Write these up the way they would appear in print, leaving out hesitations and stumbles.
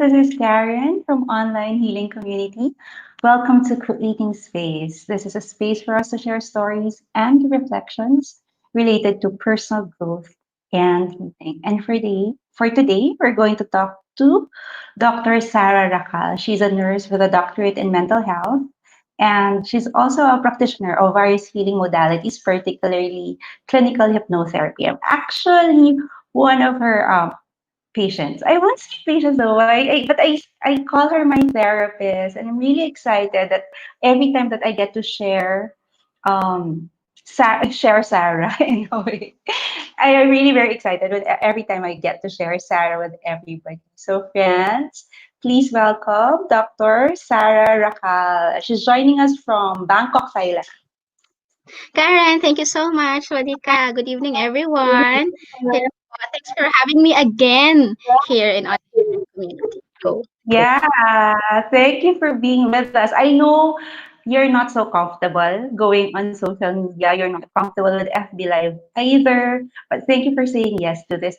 This is Karen from Online Healing Community. Welcome to Creating Space. This is a space for us to share stories and reflections related to personal growth and healing. And for today, we're going to talk to Dr. Sarah Racal. She's a nurse with a doctorate in mental health, and she's also a practitioner of various healing modalities, particularly clinical hypnotherapy. I'm actually one of her patients. I won't say patients though, but I call her my therapist, and I'm really excited that every time that I get to share, share Sarah in a way. I am really very excited with every time I get to share Sarah with everybody. So friends, please welcome Dr. Sarah Racal. She's joining us from Bangkok, Thailand. Karen, thank you so much, Wadika. Good evening, everyone. Hello, thanks for having me again here in our community. Go. Yeah, thank you for being with us. I know you're not so comfortable going on social media. You're not comfortable with FB Live either, but thank you for saying yes to this.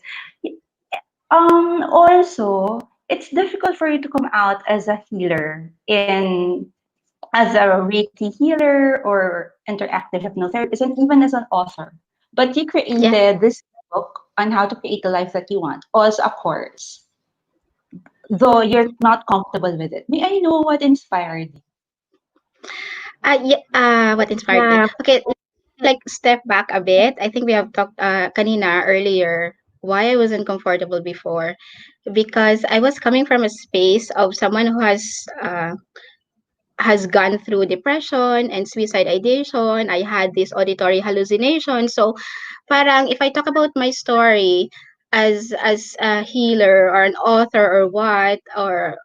Also, it's difficult for you to come out as a healer as a Reiki healer or interactive hypnotherapist, and even as an author. But you Yeah. created this book on how to create the life that you want, also a course, though you're not comfortable with it. May I know what inspired you? Yeah. What inspired me? Okay, like step back a bit. I think we have talked kanina earlier why I wasn't comfortable before because I was coming from a space of someone who has gone through depression and suicide ideation. I had this auditory hallucination. So parang if I talk about my story as a healer or an author or what or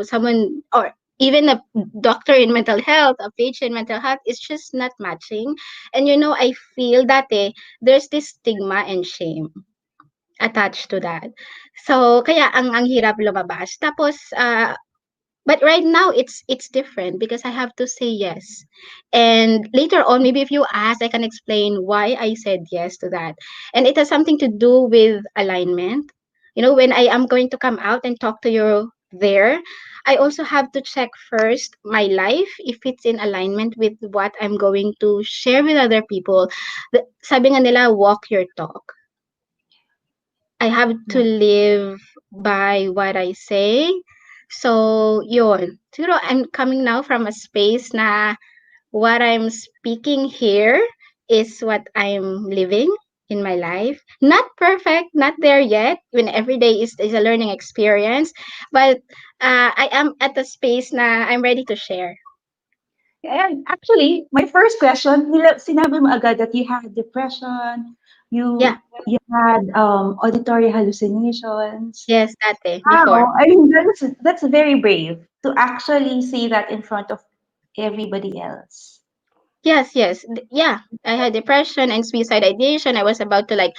someone or even a doctor in mental health, a patient in mental health, it's just not matching. And I feel that there's this stigma and shame attached to that. So kaya ang hirap lumabas. Tapos but right now it's different because I have to say yes. And later on, maybe if you ask, I can explain why I said yes to that. And it has something to do with alignment. When I am going to come out and talk to you there, I also have to check first my life if it's in alignment with what I'm going to share with other people. Sabi nga nila, walk your talk. I have to Yeah. live by what I say. So, yun. Siguro, I'm coming now from a space na what I'm speaking here is what I'm living in my life. Not perfect, not there yet. When every day is a learning experience, but I am at a space na I'm ready to share. And actually, my first question, sinabi mo agad that you had depression, Yeah, you had auditory hallucinations. yes, dati, before. Wow, I mean that's very brave to actually say that in front of everybody else. Yes, yes. Yeah, I had depression and suicide ideation. I was about to like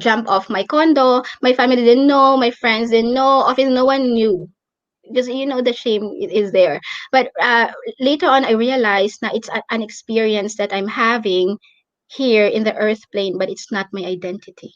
jump off my condo. My family didn't know, my friends didn't know, often no one knew because the shame is there. But later on I realized that it's an experience that I'm having here in the earth plane, but it's not my identity.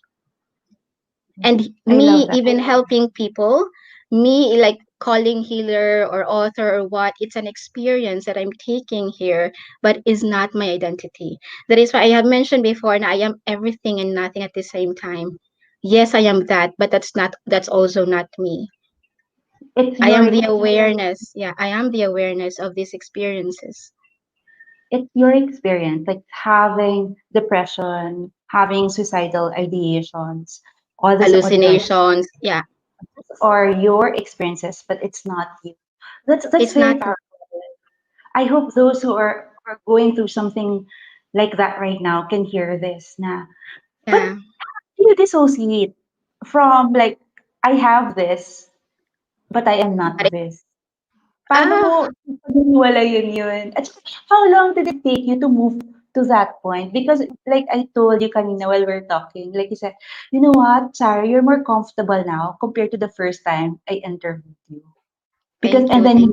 And I love me that. even helping people, me like calling healer or author or what, it's an experience that I'm taking here, but is not my identity. That is why I have mentioned before na I am everything and nothing at the same time. Yes, I am that, but that's also not me. It's I your am the experience. awareness. Yeah, I am the awareness of these experiences. It's your experience, like having depression, having suicidal ideations, all this auditory, Hallucinations. Yeah, or your experiences, but it's not you. That's it's very not. powerful. I hope those who are going through something like that right now can hear this. Na, but Yeah. you dissociate from like I have this, but I am not this. Paano mo Ah, paghiwalayin yun? At saka, how long did it take you to move to that point? Because like I told you kanina while we're talking, like you said, you know what, Sarah, you're more comfortable now compared to the first time I interviewed you. Because thank and you. then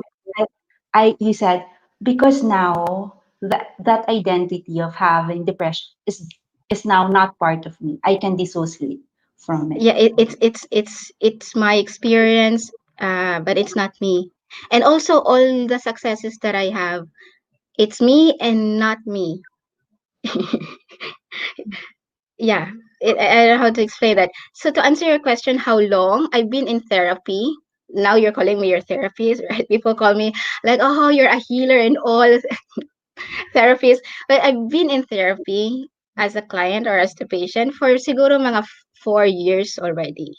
Thank you said because now that identity of having depression is now not part of me. I can dissociate from it. Yeah, it's my experience. but it's not me. And also all the successes that I have, it's me and not me. Yeah, I don't know how to explain that. So to answer your question, how long I've been in therapy. Now you're calling me your therapist, right? People call me like, oh, you're a healer and all therapist. But I've been in therapy as a client or as the patient for siguro mga 4 years already.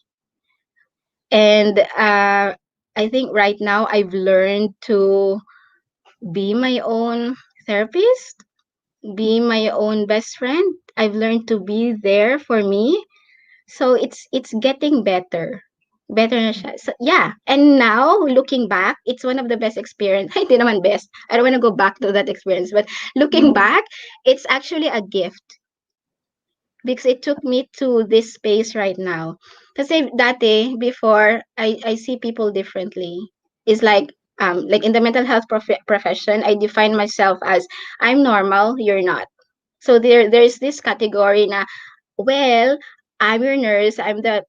And I think right now I've learned to be my own therapist, be my own best friend. I've learned to be there for me. So it's getting better. Better na siya. So yeah, and now looking back, it's one of the best experience. Hindi naman best. I don't want to go back to that experience, but looking Mhm. back, it's actually a gift because it took me to this space right now. Kasi dati, before, I see people differently. It's like in the mental health profession, I define myself as I'm normal, you're not. So there's this category na, well, I'm your nurse, I'm the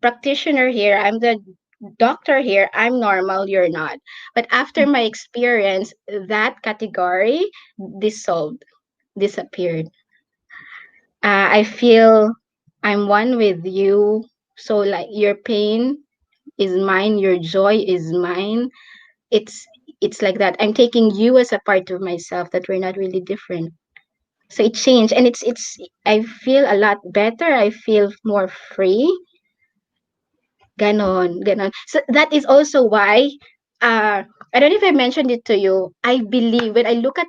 practitioner here, I'm the doctor here, I'm normal, you're not. But after my experience, that category dissolved, disappeared. I feel I'm one with you. So like your pain is mine, your joy is mine. It's it's like that. I'm taking you as a part of myself that we're not really different. So it changed and it's I feel a lot better. I feel more free. Ganon, ganon. So that is also why I don't know if I mentioned it to you. I believe when I look at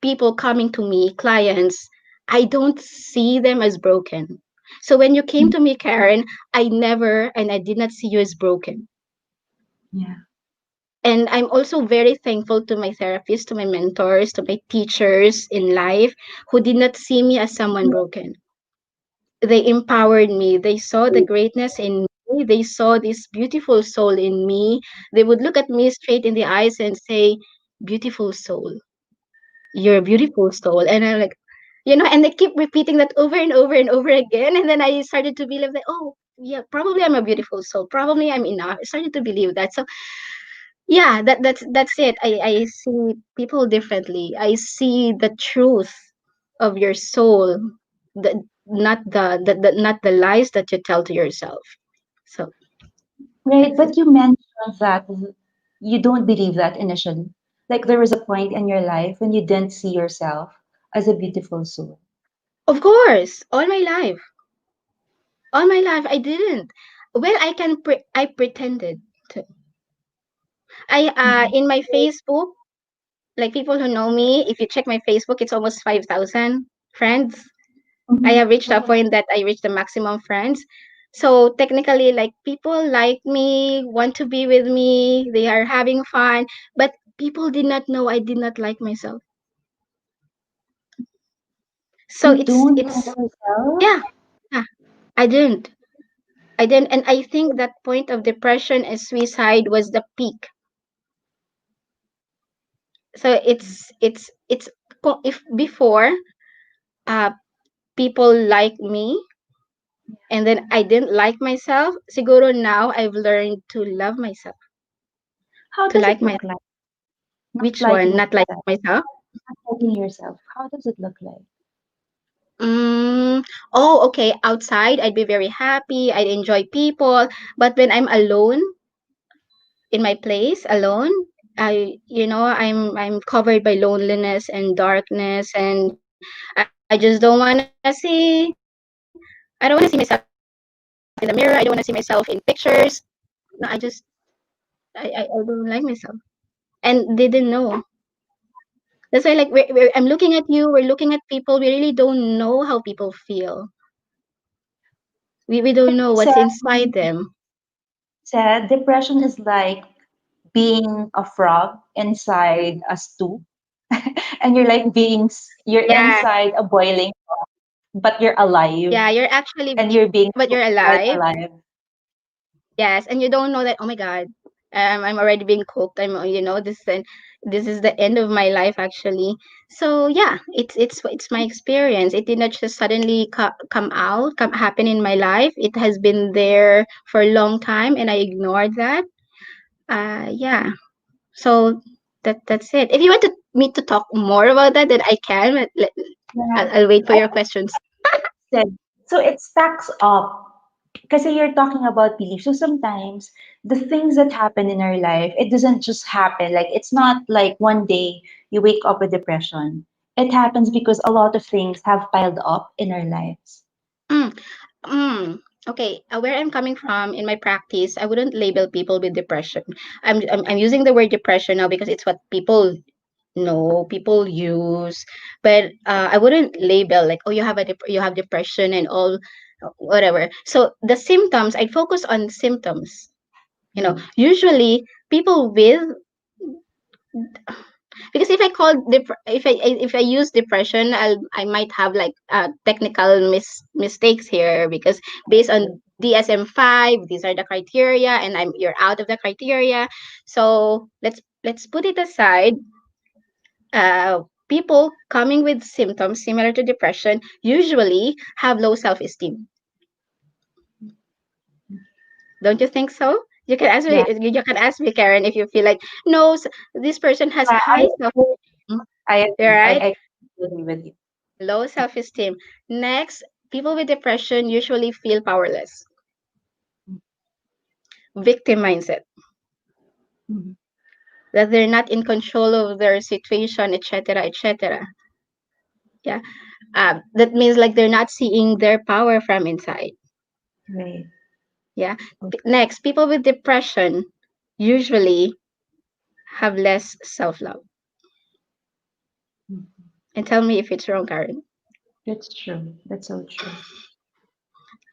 people coming to me, clients, I don't see them as broken. So when you came to me, Karen, I never and I did not see you as broken. Yeah. And I'm also very thankful to my therapists, to my mentors, to my teachers in life who did not see me as someone broken. They empowered me. They saw the greatness in me. They saw this beautiful soul in me. They would look at me straight in the eyes and say, beautiful soul, you're a beautiful soul. And I'm like, and they keep repeating that over and over and over again. And then I started to believe that, oh, yeah, probably I'm a beautiful soul. Probably I'm enough. I started to believe that. So yeah, that's it. I see people differently. I see the truth of your soul, the not the lies that you tell to yourself. So Right, that's it. but you mentioned that you don't believe that initially. Like there was a point in your life when you didn't see yourself as a beautiful soul. Of course, all my life I didn't. Well, I pretended to. I Mhm. in my Facebook, like people who know me, if you check my Facebook, it's almost 5,000 friends. I Mhm. have reached a point that I reached the maximum friends. So technically, like people like me, want to be with me, they are having fun, but people did not know I did not like myself. So You it's don't like it's yourself? yeah, yeah. I didn't. I didn't, and I think that point of depression and suicide was the peak. So it's if before uh people like me and then I didn't like myself, siguro now I've learned to love myself, How to does like it my look like? Not which liking one, not like yourself. myself. Not liking yourself. How does it look like? Mm, oh, okay. Outside, I'd be very happy. I'd enjoy people. But when I'm alone in my place, alone, I'm covered by loneliness and darkness, and I just don't want to see. I don't want to see myself in the mirror. I don't want to see myself in pictures. No, I don't like myself, and they didn't know. That's why, like, I'm looking at you. We're looking at people. We really don't know how people feel. We don't know what's Said, inside them. said depression is like being a frog inside a stew, and you're like you're Yeah, inside a boiling, but you're alive, yeah, you're actually, and you're being but cooked you're while alive. alive. Yes, and you don't know that. Oh my God, I'm already being cooked. This is the end of my life actually. So yeah, it's my experience. It did not just suddenly come happen in my life. It has been there for a long time, and I ignored that. Yeah. So that's it. If you want me to talk more about that, then I can. But Yeah. I'll wait for I your questions. said so it stacks up because you're talking about belief. So sometimes the things that happen in our life, it doesn't just happen. Like it's not like one day you wake up with depression. It happens because a lot of things have piled up in our lives. Mm, okay, where I'm coming from in my practice, I wouldn't label people with depression. I'm using the word depression now because it's what people know, people use. But I wouldn't label like, oh, you have depression and all, whatever. So the symptoms, I focus on symptoms. Mm. Usually people with, because if I call if I use depression, I might have like technical mistakes here, because based on DSM-5, these are the criteria, and you're out of the criteria. So let's put it aside. People coming with symptoms similar to depression usually have low self-esteem. Don't you think so? You can ask me. Yeah, You can ask me, Karen, if you feel like no, this person has yeah, high self. I You're agree. right. I agree with you. Low self-esteem. Next, people with depression usually feel powerless. Victim mindset, Mhm. that they're not in control of their situation, etc., etc. Yeah, that means like they're not seeing their power from inside. Right. Yeah. Next, people with depression usually have less self-love. Mhm. And tell me if it's wrong, Karen. That's true. That's so true.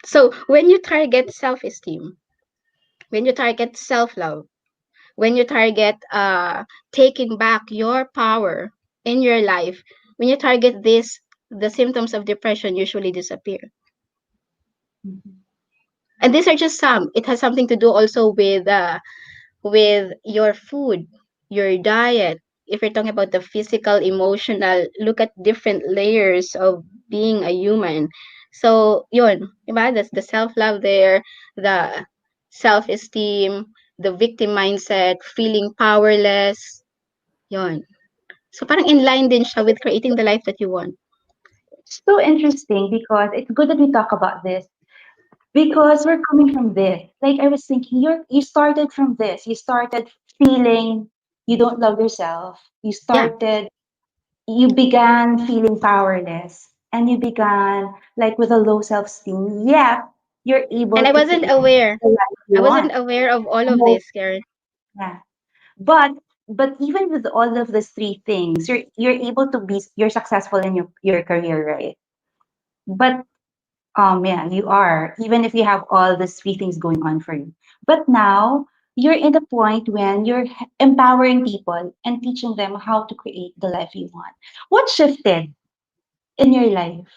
So when you target self-esteem, when you target self-love, when you target taking back your power in your life, when you target this, the symptoms of depression usually disappear. Mhm. And these are just some. It has something to do also with your food, your diet. If you're talking about the physical, emotional, look at different layers of being a human. So, yun, diba? That's the self-love there, the self-esteem, the victim mindset, feeling powerless, yun. So, parang in line din siya with creating the life that you want. It's so interesting because it's good that we talk about this because we're coming from this. Like I was thinking, you started from this. You started feeling you don't love yourself. Yeah. You began feeling powerless, and you began like with a low self-esteem. Yeah, you're And able I to wasn't create aware. the life you I wasn't want. aware of all of No, this, Karen. yeah. But even with all of these three things, you're able to be you're successful in your career, right? But yeah, you are, even if you have all these three things going on for you. But now you're in the point when you're empowering people and teaching them how to create the life you want. What shifted in your life?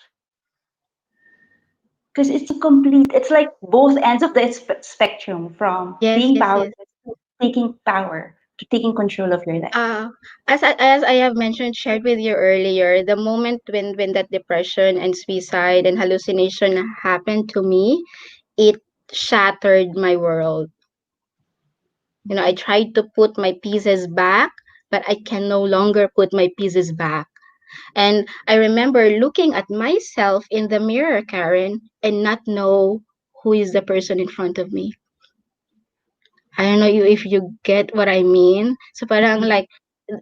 Because it's a complete, it's like both ends of the spectrum from Yes, being yes, powerless yes. to taking power to taking control of your life. Uh, as I have mentioned, shared with you earlier, the moment when that depression and suicide and hallucination happened to me, it shattered my world. I tried to put my pieces back, but I can no longer put my pieces back. And I remember looking at myself in the mirror, Karen, and not know who is the person in front of me. I don't know you if you get what I mean. So parang Mhm. like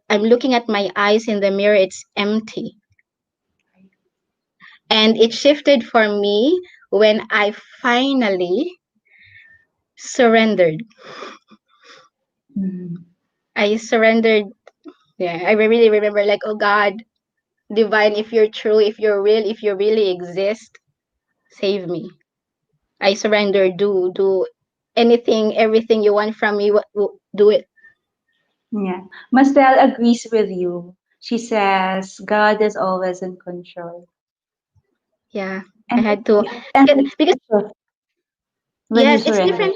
I'm looking at my eyes in the mirror, it's empty. And it shifted for me when I finally surrendered. Mhm. I surrendered. Yeah, I really remember like, oh God, divine, if you're true, if you're real, if you really exist, save me. I surrender. Do anything, everything you want from me. Do it. Yeah. Mastel agrees with you. She says God is always in control. Yeah, I And had to and because when you yes, it's surrender. different.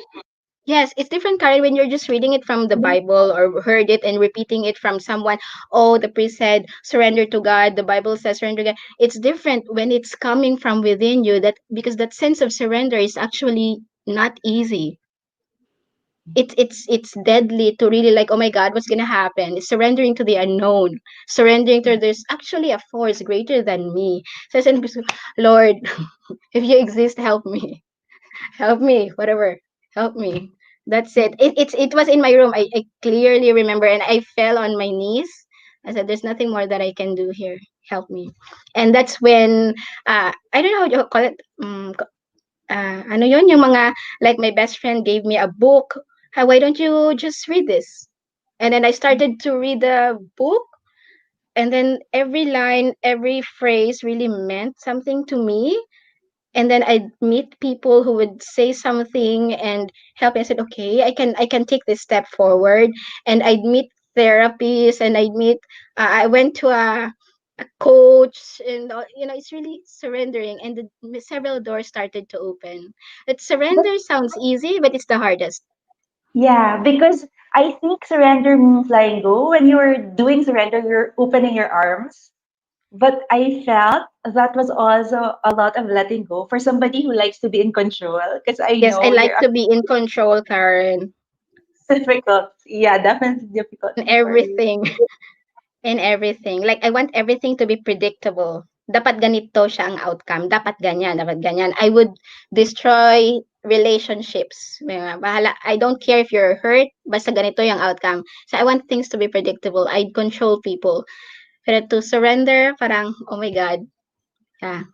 Yes, it's different, Karen, when you're just reading it from the Bible or heard it and repeating it from someone. Oh, the priest said, surrender to God. The Bible says surrender to God. It's different when it's coming from within you, that because that sense of surrender is actually not easy. it's deadly to really like, oh my god, what's gonna happen? It's surrendering to the unknown, surrendering to there's actually a force greater than me. So I said, Lord, if you exist, help me. Help me, whatever, help me. That's it. It was in my room. I clearly remember, and I fell on my knees. I said, there's nothing more that I can do here, help me. And that's when I don't know how you call it, ano yun, yung mga, like my best friend gave me a book. Why don't you just read this? And then I started to read the book, and then every line, every phrase really meant something to me. And then I'd meet people who would say something and help me. I said, okay, I can take this step forward. And I'd meet therapists, and I went to a coach, and it's really surrendering, and several doors started to open. But But surrender sounds easy, but it's the hardest. yeah, because I think surrender means letting go. When you're doing surrender, you're opening your arms. But I felt that was also a lot of letting go for somebody who likes to be in control. Because I Yes, I know like you're to be in control, Karen, difficult. Yeah, definitely difficult in for you. everything. In everything. Like, I want everything to be predictable. Dapat ganito siya ang outcome. Dapat ganyan, dapat ganyan. I would destroy relationships. Bahala. I don't care if you're hurt, basta ganito yung outcome. So I want things to be predictable. I control people. Pero to surrender, parang, oh my God. Yeah.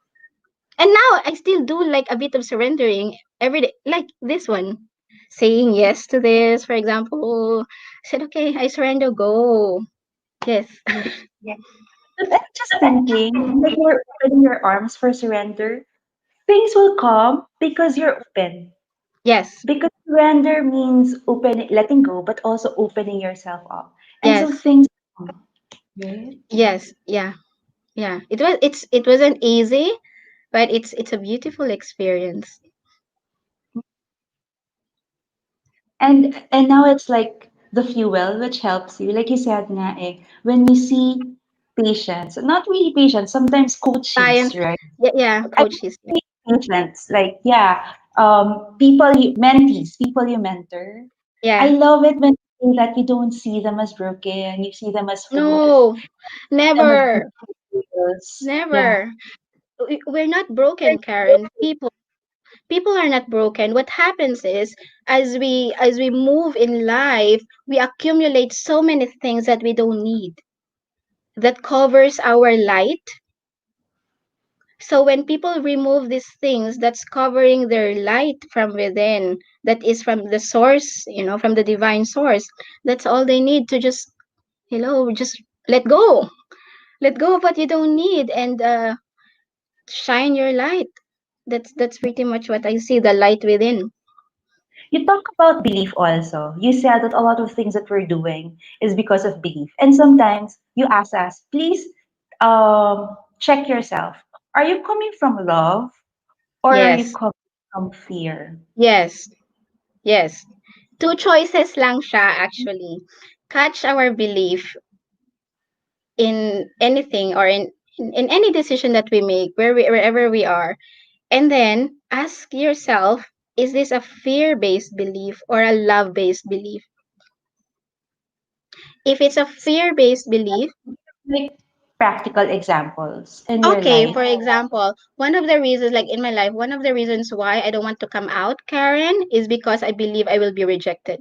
And now, I still do like a bit of surrendering every day. Like this one. Saying yes to this, for example. I said, okay, I surrender, go. Yes. Yeah. But I'm just thinking, like you're opening your arms for surrender, things will come because you're open. Yes. Because surrender means open, letting go, but also opening yourself up. And so Yes. things come, right? Yes. Yeah. Yeah. It wasn't easy, but it's a beautiful experience. And now it's like the fuel which helps you. Like you said nga when you see patients, not really patients, sometimes coaches, Clients. right? Yeah, yeah, I coaches. Yeah. mean patients, like yeah, mentees, people you mentor. I Yeah. love it when you say that you don't see them as broken, you see them as whole, No, them as never. individuals. Yeah. Never. We're not broken, Karen. People are not broken. What happens is, as we move in life, we accumulate so many things that we don't need, that covers our light. So when people remove these things that's covering their light from within, that is from the source, from the divine source, that's all they need to just let go. Let go of what you don't need, and shine your light. That's pretty much what I see, the light within. You talk about belief also. You said that a lot of things that we're doing is because of belief. And sometimes you ask us, please check yourself. Are you coming from love or are you Yes. coming from fear? Yes. Yes. Two choices lang siya actually. Catch our belief in anything, or in any decision that we make, wherever we are. And then ask yourself, is this a fear based belief or a love based belief? If it's a fear based belief, Like practical examples in your okay, life. for example, one of the reasons, like in my life, one of the reasons why I don't want to come out, Karen, is because I believe I will be rejected.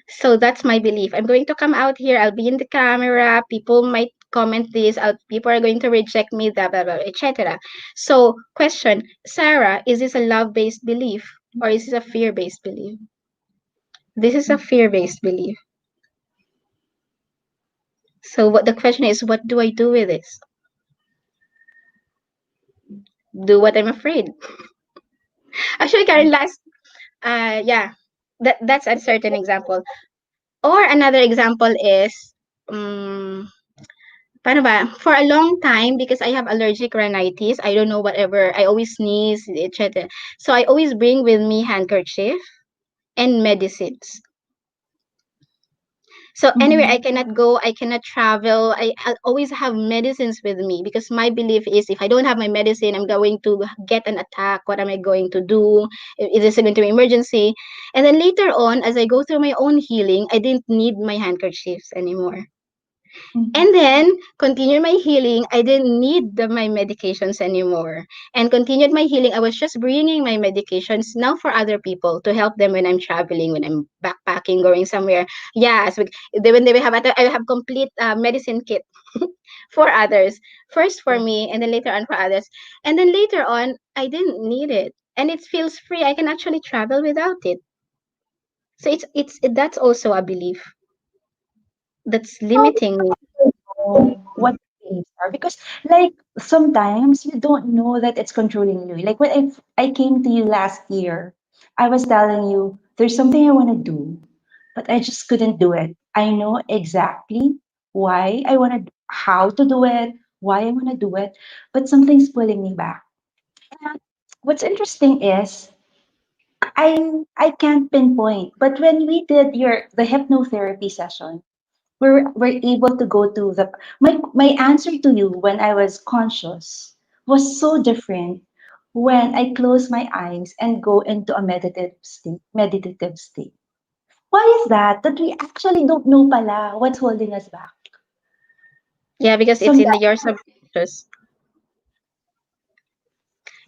So that's my belief. I'm going to come out here, I'll be in the camera, people might comment this, people are going to reject me, blah, blah, blah, etc. So, question, Sarah, is this a love based belief or is this a fear based belief? This is a fear based belief. So, what the question is, what do I do with this? Do what I'm afraid. Actually, Karen, yeah, that's a certain example. Or another example is, um, paano ba? For a long time, because I have allergic rhinitis, I don't know whatever, I always sneeze, etc. So I always bring with me handkerchief and medicines. So anywhere I Mhm. cannot go, I cannot travel. I always have medicines with me because my belief is if I don't have my medicine, I'm going to get an attack. What am I going to do? Is this going to be emergency? And then later on, as I go through my own healing, I didn't need my handkerchiefs anymore. Mhm. And then continued my healing. I didn't need my medications anymore. And continued my healing. I was just bringing my medications now for other people to help them when I'm traveling, when I'm backpacking, going somewhere. Yeah, so when they have, I have complete medicine kit for others. First for Yeah. me, and then later on for others. And then later on, I didn't need it, and it feels free. I can actually travel without it. So that's also a belief that's How limiting me. do you know what beliefs are? Because like sometimes you don't know that it's controlling you. Like when I came to you last year, I was telling you there's something I want to do, but I just couldn't do it. I know exactly why I want to, how to do it, why I want to do it, but something's pulling me back. And what's interesting is I can't pinpoint, but when we did the hypnotherapy session, we're able to go to the my answer to you when I was conscious was so different when I close my eyes and go into a meditative state. Why is that? That we actually don't know pala what's holding us back. Yeah, because it's in Sometimes your subconscious.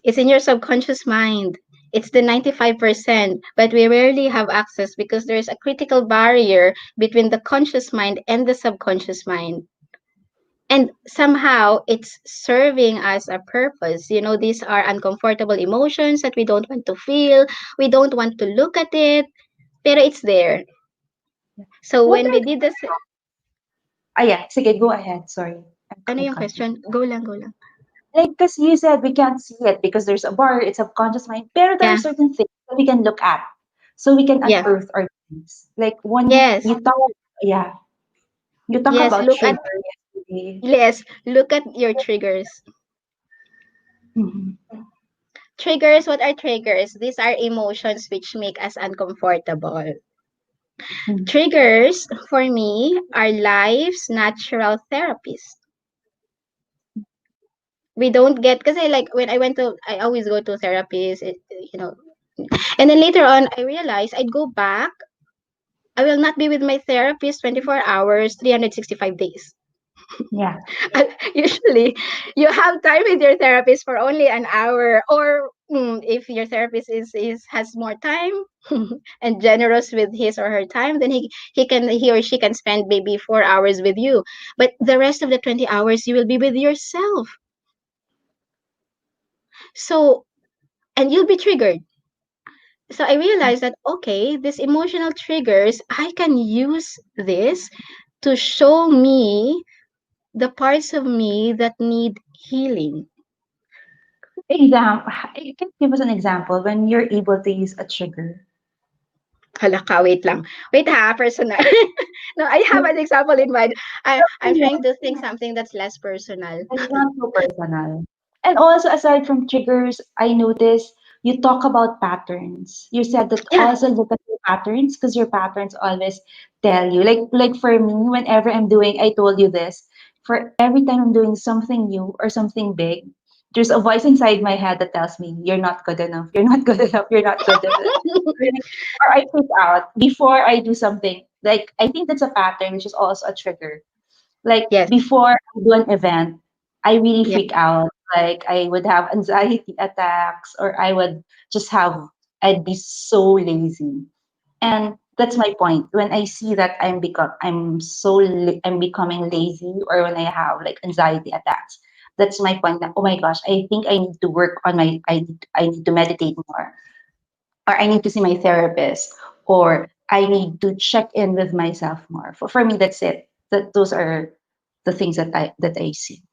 It's in your subconscious mind. It's the 95%, but we rarely have access because there's a critical barrier between the conscious mind and the subconscious mind. And somehow it's serving as a purpose. These are uncomfortable emotions that we don't want to feel. We don't want to look at it, pero it's there. So what when are we did this, yeah, sige, go ahead. Sorry. ano I yung cut you. question? Go lang, go lang. Like, because you said we can't see it because there's a bar, it's subconscious mind, pero there are Yeah, certain things that we can look at. So we can yeah, unearth our things. Like when yes, yeah, you talk yes. about Look at trigger yesterday. yes, look at your triggers. Mhm, Triggers, what are triggers? These are emotions which make us uncomfortable. mhm. Triggers, for me, are life's natural therapist. We don't get, because I always go to therapists, you know. And then later on, I realized I'd go back. I will not be with my therapist 24 hours, 365 days. Yeah. Usually, you have time with your therapist for only an hour, or if your therapist is has more time and generous with his or her time, then he or she can spend maybe 4 hours with you. But the rest of the 20 hours, you will be with yourself. So, and you'll be triggered. So I realized that okay, these emotional triggers, I can use this to show me the parts of me that need healing. You can give us an example when you're able to use a trigger. Hala ka, wait lang. Wait ha, personal. No, I have an example in mind. I'm trying to think something that's less personal. It's not so personal. And also, aside from triggers, I noticed you talk about patterns. You said that Yeah, also look at your patterns because your patterns always tell you. Like for me, whenever I'm doing, I told you this. For every time I'm doing something new or something big, there's a voice inside my head that tells me, "You're not good enough. You're not good enough. You're not good enough." Or I freak out before I do something. Like I think that's a pattern, which is also a trigger like yes, before I do an event, I really yeah. freak out. Like I would have anxiety attacks or I'd be so lazy. And that's my point. When I see that I'm becoming lazy or when I have like anxiety attacks, that's my point that oh my gosh, I think I need to work on I need to meditate more or I need to see my therapist or I need to check in with myself more. For me, that's it. Those are the things that I see.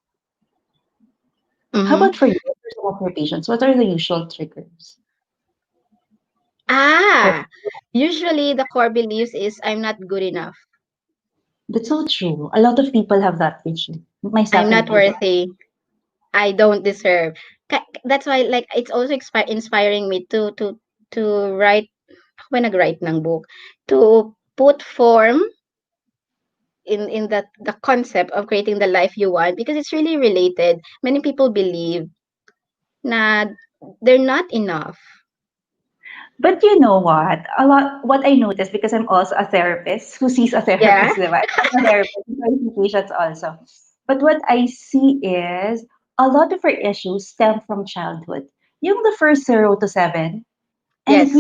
How Mm-hmm. about for you? For some of your patients, what are the usual triggers? Or Ah, usually the core beliefs is I'm not good enough. that's so true. A lot of people have that issue, I'm myself not included. worthy. I don't deserve. That's why like it's also inspiring me to write when nag-write ng book to put form in the concept of creating the life you want, because it's really related. Many people believe na they're not enough. But you know what? A lot what I noticed because I'm also a therapist who sees a Yeah. therapist, diba? I'm a therapist who sees patients also. But what I see is a lot of our issues stem from childhood. Yung the first 0 to 7, and Yes.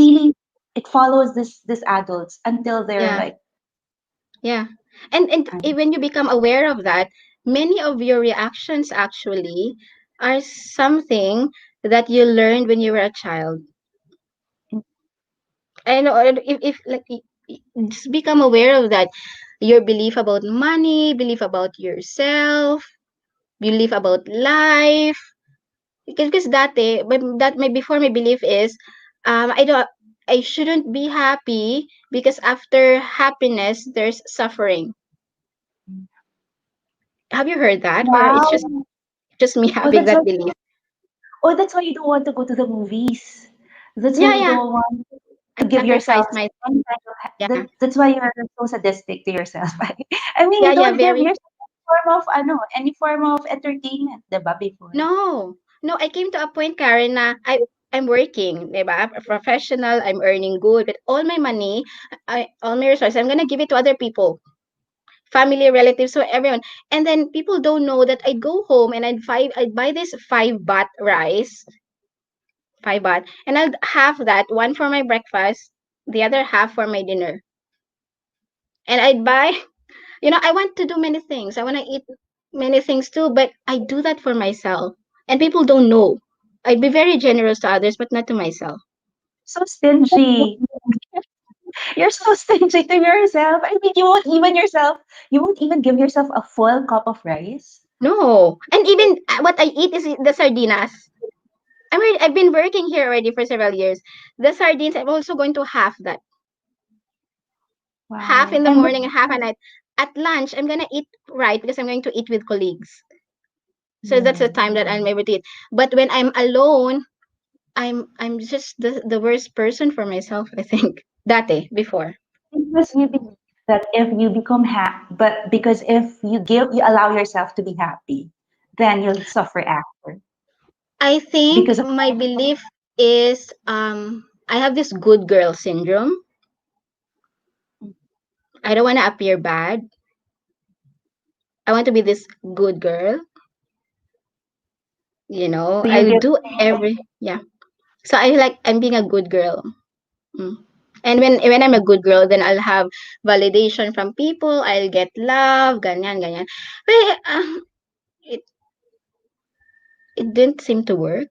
it follows this adults until they're Yeah. like, Yeah. And when you become aware of that, many of your reactions actually are something that you learned when you were a child. And if like just become aware of that, your belief about money, belief about yourself, belief about life. Because dati, that my before my belief is, I shouldn't be happy because after happiness there's suffering. Have you heard that, or it's wow, just me oh having that's that why belief? oh that's why you don't want to go to the movies. That's why Yeah, you yeah. don't want I to give sacrifice yourself my any kind of yeah, that's why you're so sadistic to yourself. I mean, yeah, you yeah. don't give Very yourself any form of entertainment, diba, before? no, no. I came to a point, Karen, na I'm working, diba? A professional. I'm earning good, but all my money, all my resources, I'm gonna give it to other people, family, relatives, so everyone. And then people don't know that I'd go home and I'd buy this 5 baht rice, 5 baht, and I'd have that one for my breakfast, the other half for my dinner. And I'd buy, I want to do many things. I want to eat many things too, but I do that for myself. And people don't know. I'd be very generous to others, but not to myself. So stingy. You're so stingy to yourself. I mean, you won't even give yourself a full cup of rice. No. And even what I eat is the sardinas. I've been working here already for several years. The sardines, I'm also going to half that. Half Wow. in the And morning and half at night. At lunch, I'm gonna eat right because I'm going to eat with colleagues. So that's the yeah. time that I'm able to eat. But when I'm alone, I'm just the worst person for myself, I think. Dati, before. Because you believe that if you become happy, but because if you allow yourself to be happy, then you'll suffer after. I think Because of my belief is I have this good girl syndrome. I don't want to appear bad. I want to be this good girl. so I you would give do yeah. So I feel like I'm being a good girl. Mm. And when I'm a good girl, then I'll have validation from people. I'll get love, ganyan, ganyan. But it it didn't seem to work.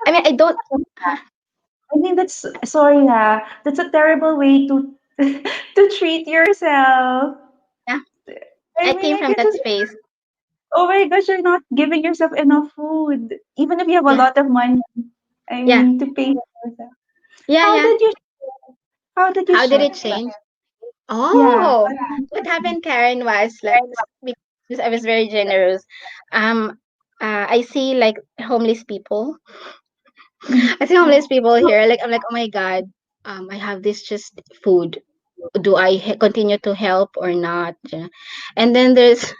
I mean, I don't. I mean that's sorry that's a terrible way to to treat yourself. Yeah, I I mean came I from can that just space. oh my gosh, you're not giving yourself enough food. Even if you have a Yeah, lot of money. I yeah, mean to pay for yourself. yeah, How yeah. did you how did you How did shift it that? change? Yeah. Oh, what happened, Karen, was like because I was very generous. Um, I see like homeless people. I see homeless people here. Like I'm like, oh my god. I have this just food. Do I continue to help or not? And then there's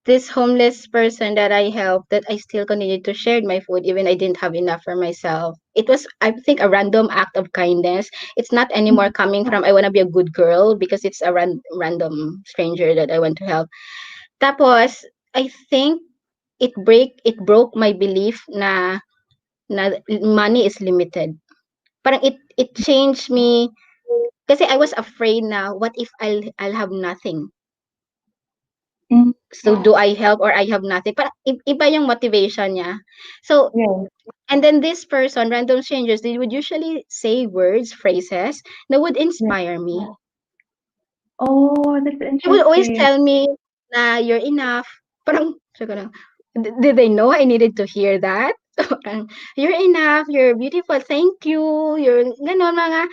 this homeless person that I helped that I still continued to share my food even I didn't have enough for myself. It was, I think, a random act of kindness. It's not anymore coming from I want to be a good girl because it's a random stranger that I want to help. Tapos, I think it broke my belief na money is limited. Parang it changed me kasi I was afraid na what if I'll have nothing. Mm, So do I help or I have nothing? Parang iba yung motivation niya. So yeah. and then this person, random strangers, they would usually say words, phrases that would Yeah. inspire me. Oh, that's They would always interesting. tell me na you're enough. Parang, sabi ko lang, did they know I needed to hear that? Parang, you're enough, you're beautiful, thank you, you're ganon mga.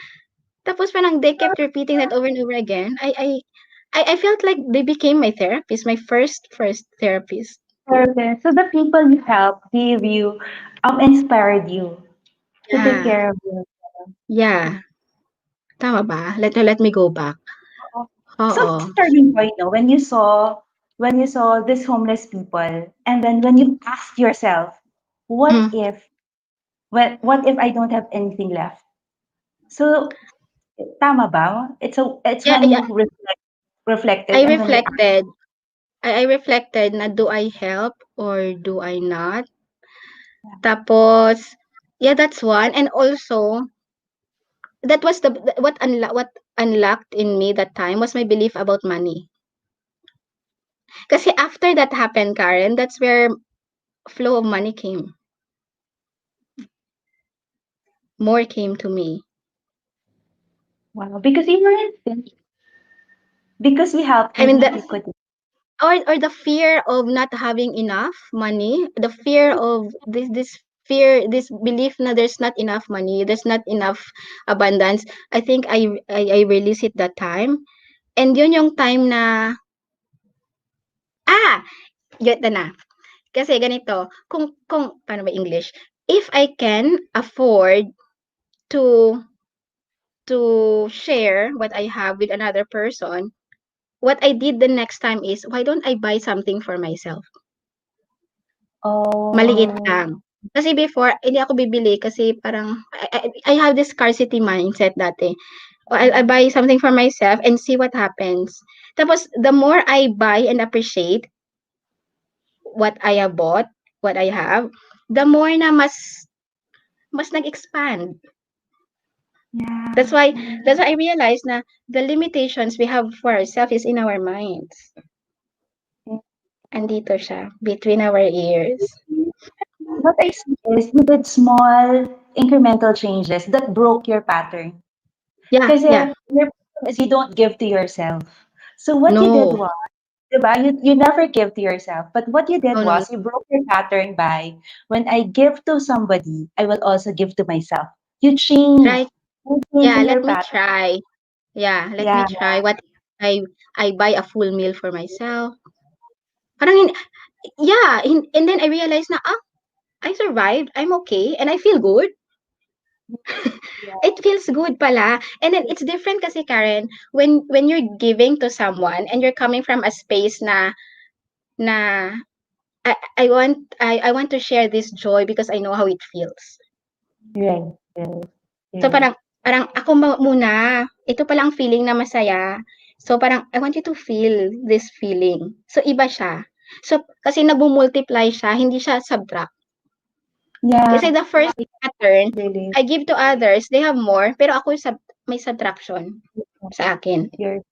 Tapos parang they kept repeating that over and over again. I felt like they became my therapist, my first therapist. Perfect. So the people you help gave you, inspired you to take Yeah, care of you. yeah. Tama ba? Let me go back. So Oo. what's the turning point, no? When you saw these homeless people, and then when you asked yourself, what Hmm. if what if I don't have anything left? So tama ba? It's Yeah, when yeah, you reflected I and when you asked. reflected. I reflected na do I help or do I not? Tapos, yeah, that's one. And also, that was what unlocked in me that time was my belief about money. Kasi after that happened, Karen, that's where flow of money came. More came to me. Wow, because you weren't because you helped, I you mean, think you could. or the fear of not having enough money, the fear of this fear, this belief na there's not enough money, there's not enough abundance. I think I released it that time. And yun yung time na, ah, get na. Kasi ganito, kung paano ba English? If I can afford to share what I have with another person, what I did the next time is, why don't I buy something for myself? Maliit Oh, lang. Kasi before, hindi ako bibili kasi parang, I have this scarcity mindset dati. I buy something for myself and see what happens. Tapos, the more I buy and appreciate what I have bought, what I have, the more na mas nag-expand. That's yeah. why that's why I realized na the limitations we have for ourselves is in our minds. Andito siya, between our ears. What I see is you did small incremental changes that broke your pattern. Yeah, Because yeah. your problem is you don't give to yourself. So what you did No. was, diba, you never give to yourself. But what you did No, no. was you broke your pattern by when I give to somebody, I will also give to myself. You change. Right? You change Yeah, in let your me pattern. try. Yeah, let me Yeah. try. What I I buy a full meal for myself. Parang yeah, and then I realized na I survived. I'm okay and I feel good. Yeah. It feels good pala. And then it's different kasi Karen, when you're giving to someone and you're coming from a space na I want to share this joy because I know how it feels. Right. Right. So Right. parang ako muna, ito palang feeling na masaya. So parang I want you to feel this feeling. So iba siya. So kasi nagmo-multiply siya, hindi siya subtract. Yeah. Kasi the first pattern, Really. I give to others, they have more, pero ako may subtraction sa akin. You're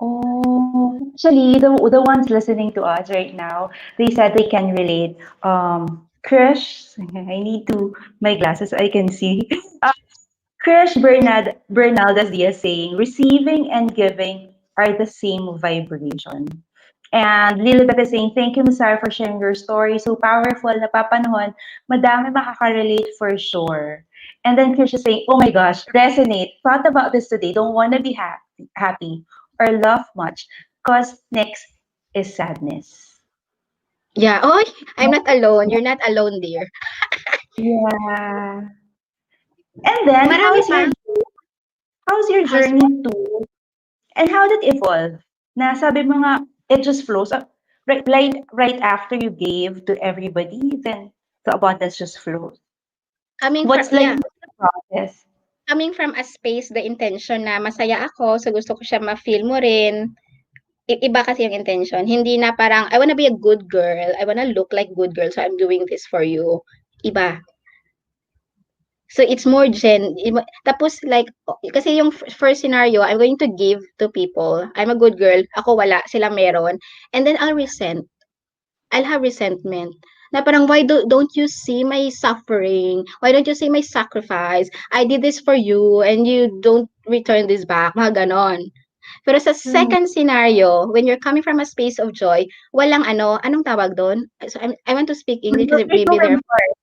Oh, actually, the ones listening to us right now, they said they can relate. Krish, I need to my glasses so I can see. Krish Bernaldes Diaz saying, receiving and giving are the same vibration. And Lilibet is saying, thank you, Miss Sarah, for sharing your story. So powerful, napapanahon, madami makaka-relate for sure. And then Krish is saying, oh my gosh, resonate. Thought about this today. Don't want to be happy or laugh much because next is sadness. Yeah, oy, I'm not alone. You're not alone, dear. Yeah. And then, Marami pa. how's your How's journey to And how did it evolve? Na sabi mo nga, it just flows. Right after you gave to everybody, then the abundance just flows. coming from, yeah, What's the process? coming from a space, the intention na masaya ako, so gusto ko siya ma-feel mo rin. Iba kasi yung intention. Hindi na parang, I wanna be a good girl. I wanna look like good girl, so I'm doing this for you. Iba. So it's more tapos like, kasi yung first scenario, I'm going to give to people. I'm a good girl. Ako wala. Sila meron. And then I'll have resentment. Na parang, why don't you see my suffering? Why don't you see my sacrifice? I did this for you and you don't return this back. Mga ganon. Pero sa Hmm. second scenario, when you're coming from a space of joy, walang anong tawag doon? So I want to speak English kasi There's no maybe they're remorse.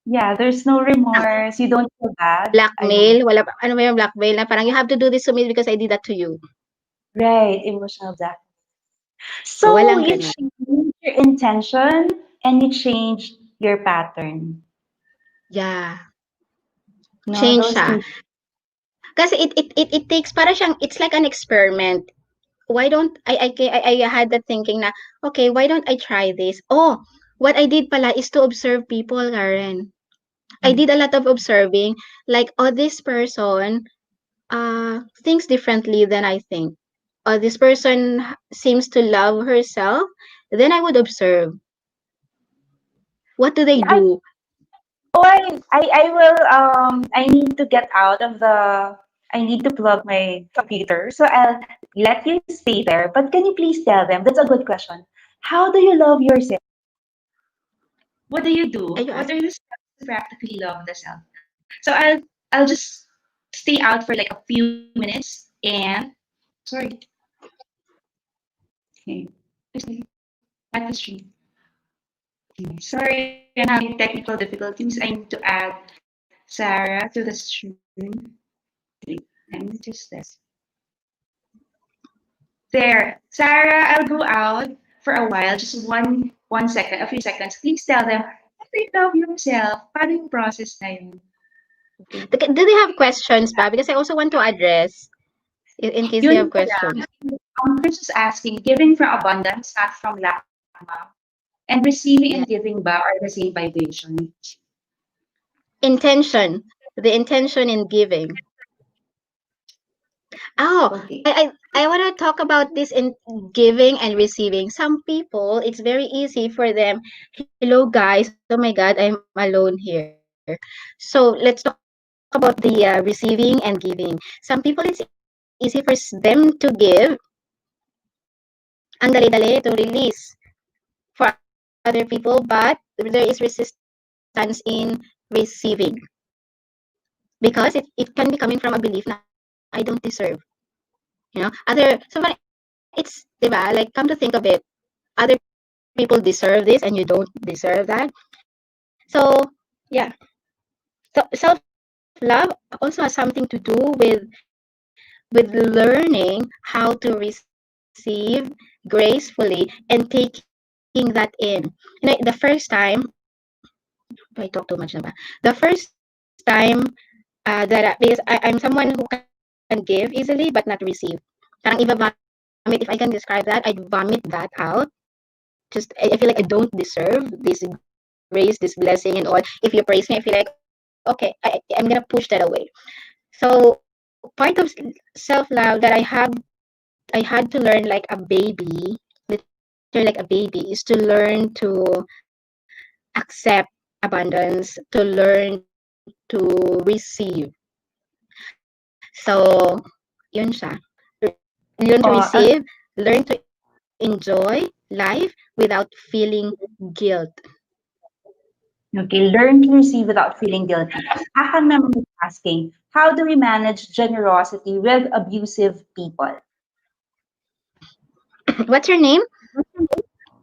Yeah, there's no remorse. You don't feel bad. I blackmail. don't. Wala, ano ba yung blackmail na parang you have to do this to me because I did that to you. Right, emotional black. O, So walang you ganon. changed your intention and you changed your pattern. Yeah. No, Change those siya. two. Kasi it takes para siyang it's like an experiment. Why don't I had that thinking na, okay, why don't I try this? Oh, what I did pala is to observe people, Karen. I did a lot of observing. Like, oh, this person thinks differently than I think. Or this person seems to love herself. Then I would observe. What do they Yeah, I, do? oh, I will, I need to get out of the, I need to plug my computer. So I'll let you stay there. But can you please tell them? That's a good question. How do you love yourself? What do you Are do? you What asking? are the steps to practically love the self? So I'll just stay out for like a few minutes and sorry. Okay. At the stream. Sorry, I'm having technical difficulties. I need to add Sarah to the stream. Wait, let me just this. There. Sarah, I'll go out for a while, just one second, a few seconds. Please tell them, how do you love yourself? Paano yung process na yun? Okay. Do they have questions ba? Because I also want to address in case they Yun have pala, questions. Chris is asking, giving from abundance, not from lack, ma'am. And receiving and Yeah. giving ba are the same vibration? Intention. The intention in giving. Oh, Okay. I want to talk about this in giving and receiving. Some people, it's very easy for them. Hello, guys. Oh my God, I'm alone here. So let's talk about the receiving and giving. Some people, it's easy for them to give ang dali-dali to release for other people, but there is resistance in receiving because it can be coming from a belief na I don't deserve. Other so far it's diba like come to think of it, other people deserve this and you don't deserve that. So yeah, so self-love also has something to do with learning how to receive gracefully and taking that in. The first time, do I talk too much na ba? The first time that because I'm someone who can give easily but not receive. Parang iba-vomit, if I can describe that, I'd vomit that out. Just I feel like I don't deserve this grace, this blessing and all. If you praise me, I feel like, okay, I'm gonna push that away. So part of self-love that I had to learn like a baby, literally like a baby, is to learn to accept abundance, to learn to receive. So, yun siya. Learn to receive, Oh, learn to enjoy life without feeling guilt. okay, learn to receive without feeling guilty. Akang naman is asking, how do we manage generosity with abusive people? What's your name?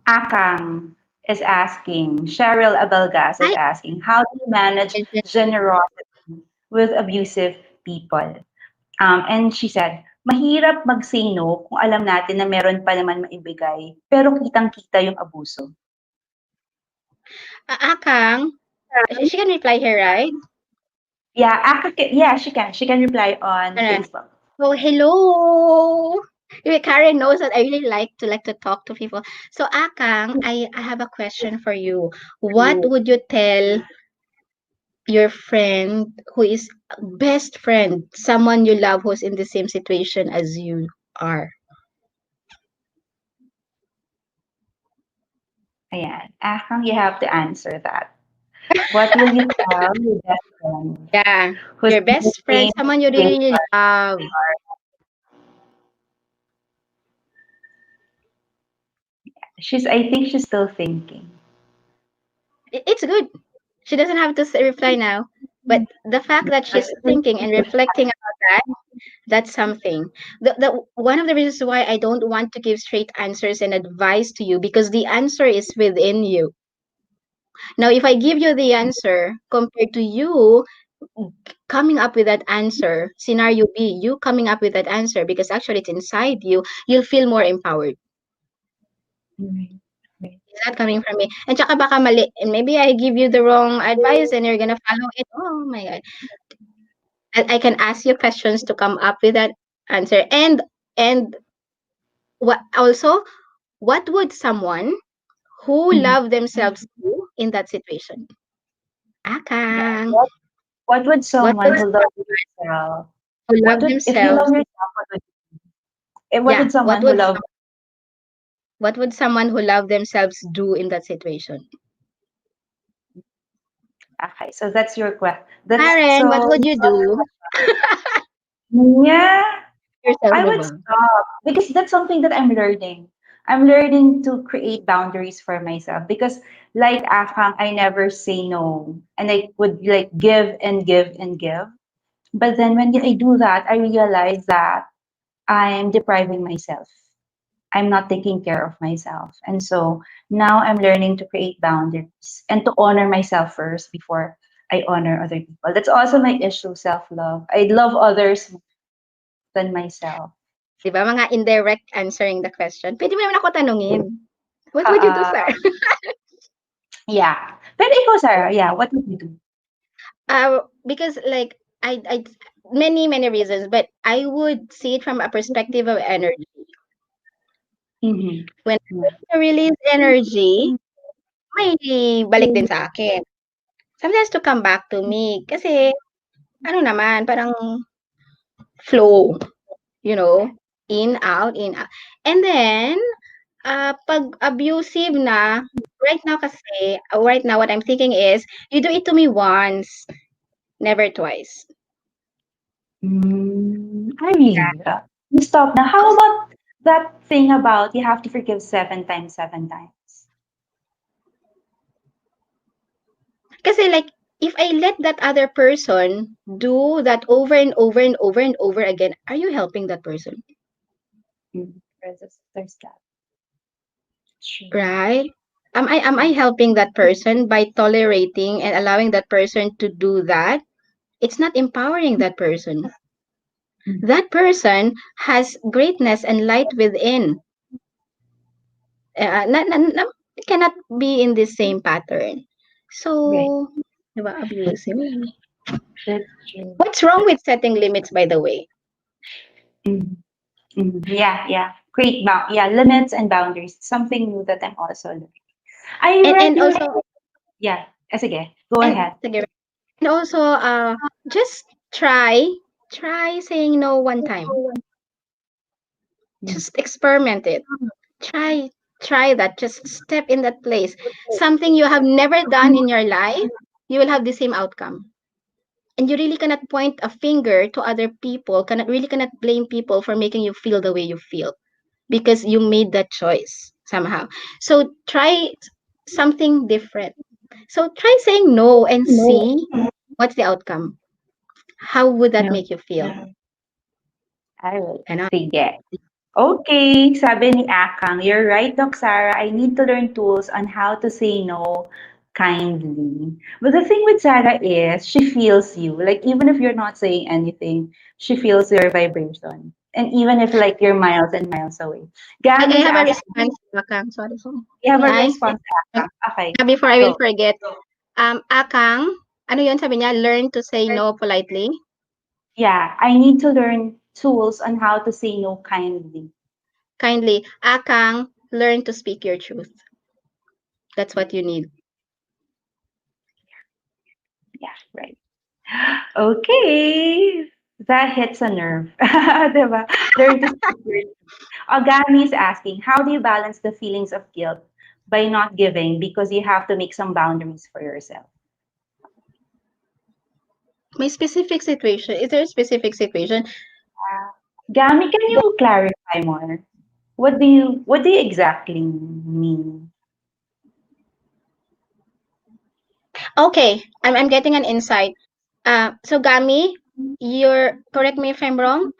Akang is asking, Cheryl Abelgas is Hi. asking, how do you manage generosity with abusive people? And she said, mahirap mag-say no kung alam natin na meron pa naman maibigay, pero kitang-kita yung abuso. Akang, she can reply here, right? Yeah, yeah, she can. She can reply on Uh, Facebook. oh, hello. Karen knows that I really like to talk to people. So, Akang, I have a question for you. What would you tell your friend who is best friend, someone you love who's in the same situation as you are? Ayan. Akang, you have to answer that. What will you tell your best friend Yeah, who's your in the best friend, same someone you situation? really love. I think she's still thinking. It's good. She doesn't have to reply now. But the fact that she's thinking and reflecting about that, that's something. One of the reasons why I don't want to give straight answers and advice to you because the answer is within you. Now, if I give you the answer compared to you coming up with that answer, scenario B, you coming up with that answer because actually it's inside you, you'll feel more empowered. Right, right. Is that coming from me? And tsaka baka mali, and maybe I give you the wrong advice and you're gonna follow it. Oh my God. I can ask you questions to come up with that answer. And what also, what would someone who Mhm. love themselves do in that situation? Yeah. Akang, What would what someone would who loves themselves? who What love would if you love themselves? yourself? What Yeah, would someone who love? what would someone who love themselves do in that situation? Okay, so that's your question. That's Karen, what so. would you do? Yeah, Yourself, I would diba? stop because that's something that I'm learning. I'm learning to create boundaries for myself because, like Afang, I never say no, and I would like give and give and give. But then when I do that, I realize that I'm depriving myself. I'm not taking care of myself. And so now I'm learning to create boundaries and to honor myself first before I honor other people. That's also my issue, self love. I love others than myself. Di ba? Mga indirect answering the question. Pwede mo naman ako tanungin. What would you do, Uh, sir? yeah. Pero ikaw, Sarah, yeah, what would you do? Because like I many reasons, but I would see it from a perspective of energy. Mm-hmm. When I release energy, may balik din sa akin. Sometimes to come back to me. Kasi, ano naman, parang flow, you know, in, out, in, out. And then, pag abusive na, right now kasi, right now what I'm thinking is, you do it to me once, never twice. I really you stop now. How about that thing about you have to forgive 7 times, 7 times? Kasi like, if I let that other person do that over and over and over and over again, are you helping that person? There's that. True. Right? Am I helping that person by tolerating and allowing that person to do that? It's not empowering that person. Mm. That person has greatness and light within. Cannot be in the same pattern. Right. So, diba, abusive. That's true. What's wrong with setting limits, by the way? Mhm. Mhm. Yeah, yeah. Great. Yeah, limits and boundaries. Something new that I'm also learning. I read And your also, yeah. Sige, go and ahead. sige, and also, just try saying no one time. Mm. Just experiment it. Try, try that. Just step in that place. Something you have never done in your life, you will have the same outcome. And you really cannot point a finger to other people, cannot blame people for making you feel the way you feel because you made that choice somehow. So try something different. So try saying no and see what's the outcome. How would that No, make you feel? I will. Ganon. Sige. Okay, sabi ni Akang, you're right, Doc Sarah. I need to learn tools on how to say no kindly. But the thing with Sarah is she feels you. Like even if you're not saying anything, she feels your vibration. And even if like you're miles and miles away. I Gami's have a asking, response. Akang, sorry. you have May a I? response, Akang. Okay, Before I will go. forget, Akang, ano yun sabi niya? Learn to say no politely. Yeah, I need to learn tools on how to say no kindly. Kindly, Akang, learn to speak your truth. That's what you need. Yeah, right. Okay. That hits a nerve. Diba? Learn to speak your Agami is asking, how do you balance the feelings of guilt by not giving because you have to make some boundaries for yourself? My specific situation. Is there a specific situation? Gami, can you clarify more? What do you exactly mean? Okay, I'm getting an insight. So Gami, you're correct me if I'm wrong.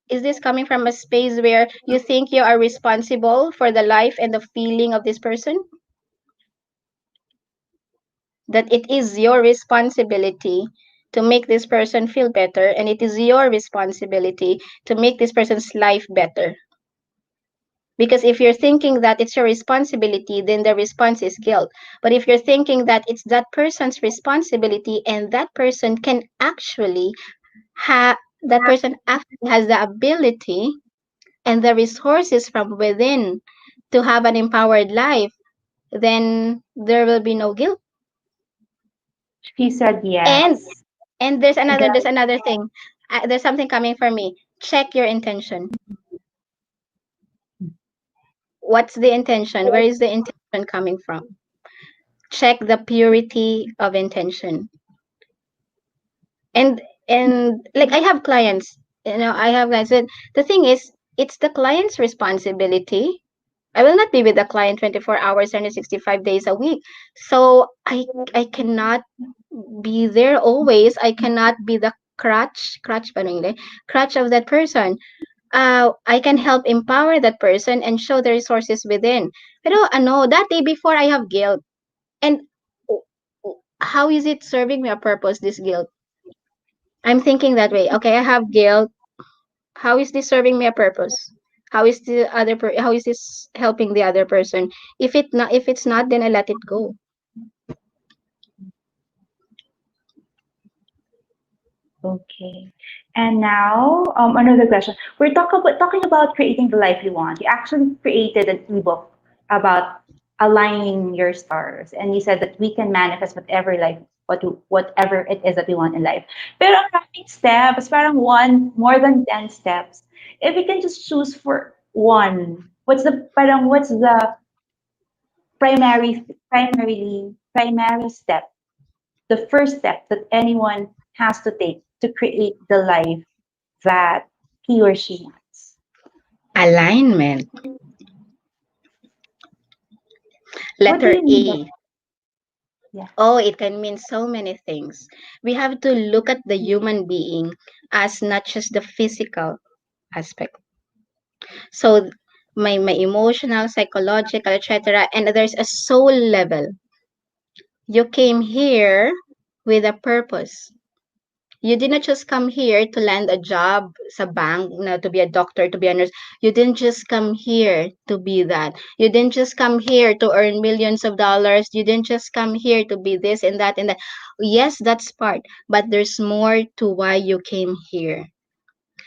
Is this coming from a space where you think you are responsible for the life and the feeling of this person? That it is your responsibility to make this person feel better, and it is your responsibility to make this person's life better. Because if you're thinking that it's your responsibility, then the response is guilt. But if you're thinking that it's that person's responsibility and that person can actually that person actually has the ability and the resources from within to have an empowered life, then there will be no guilt. She said And yes. there's another thing. There's something coming for me. Check your intention. What's the intention? Where is the intention coming from? Check the purity of intention. And like I have clients, I have clients. And the thing is, it's the client's responsibility. I will not be with the client 24 hours, 365 days a week. So I cannot be there always. I cannot be the crutch pa no English? Crutch of that person. I can help empower that person and show the resources within. Pero ano, that day before I have guilt. And how is it serving me a purpose, this guilt? I'm thinking that way. Okay, I have guilt. How is this serving me a purpose? How is this helping the other person? If it's not, then I let it go. Okay. And now, another question. We're talking about creating the life you want. You actually created an ebook about aligning your stars, and you said that we can manifest whatever it is that we want in life. Pero ang daming steps, parang more than 10 steps. If we can just choose for one, what's the primary step, the first step that anyone has to take to create the life that he or she wants? Alignment. What do Letter you mean by A. yeah? Oh, it can mean so many things. We have to look at the human being as not just the physical aspect. So my emotional, psychological, etc. And there's a soul level. You came here with a purpose. You did not just come here to land a job sa bank, to be a doctor, to be a nurse. You didn't just come here to be that. You didn't just come here to earn millions of dollars. You didn't just come here to be this and that and that. Yes, that's part, but there's more to why you came here.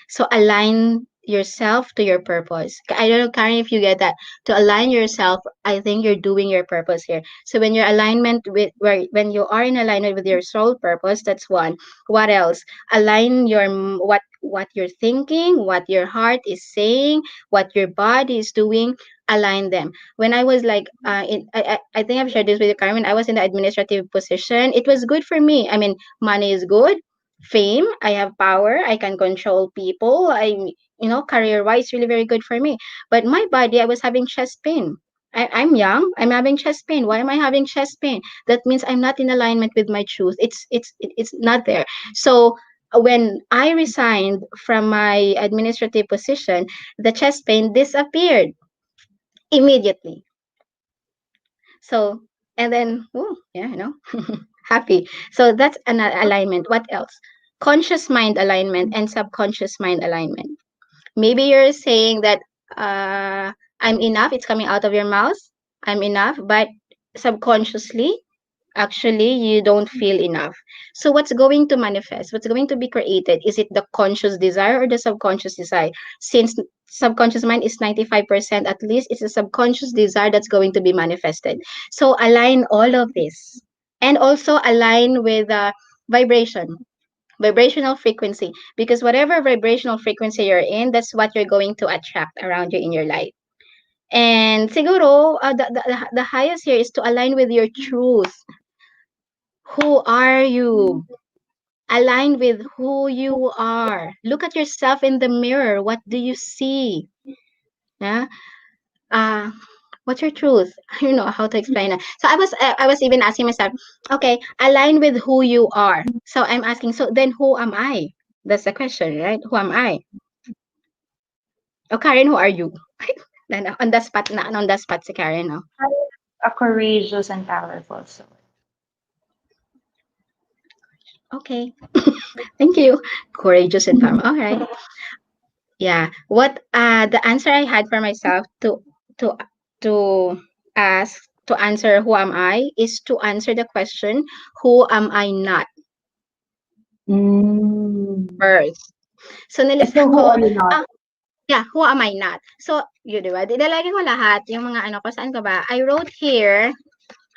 So align yourself to your purpose. I don't know, Karen, if you get that. To align yourself, I think you're doing your purpose here. So when your alignment with when you are in alignment with your soul purpose, that's one. What else? Align what you're thinking, what your heart is saying, what your body is doing. Align them. When I was like, I think I've shared this with you, Karen. When I was in the administrative position, it was good for me. I mean, money is good, fame, I have power, I can control people. Career wise, really very good for me. But my body, I was having chest pain. I'm young, I'm having chest pain. Why am I having chest pain? That means I'm not in alignment with my truth. It's not there. So when I resigned from my administrative position, the chest pain disappeared immediately. So, and then, oh, yeah, happy. So that's an alignment. What else? Conscious mind alignment and subconscious mind alignment. Maybe you're saying that I'm enough. It's coming out of your mouth. I'm enough, but subconsciously, actually, you don't feel enough. So what's going to manifest? What's going to be created? Is it the conscious desire or the subconscious desire? Since subconscious mind is 95%, at least it's a subconscious desire that's going to be manifested. So align all of this, and also align with vibration, vibrational frequency, because whatever vibrational frequency you're in, that's what you're going to attract around you in your life. And siguro, the highest here is to align with your truth. Who are you? Align with who you are. Look at yourself in the mirror. What do you see? Yeah. Uh, what's your truth? I don't know how to explain it. So I was even asking myself, okay, align with who you are. So I'm asking, so then who am I? That's the question, right? Who am I? Oh, Karen, who are you? On the spot on the spot si Karen, no? A courageous and powerful soul. Okay. Thank you. Courageous and firm. All right. Yeah. What the answer I had for myself to to ask to answer who am I is to answer the question, who am I not? Mm. first. So And nilista so who are ko, you not? yeah, who am I not? So, yun, di ba? Dinalagay ko lahat, yung mga ano ko, saan ko ba? I wrote here,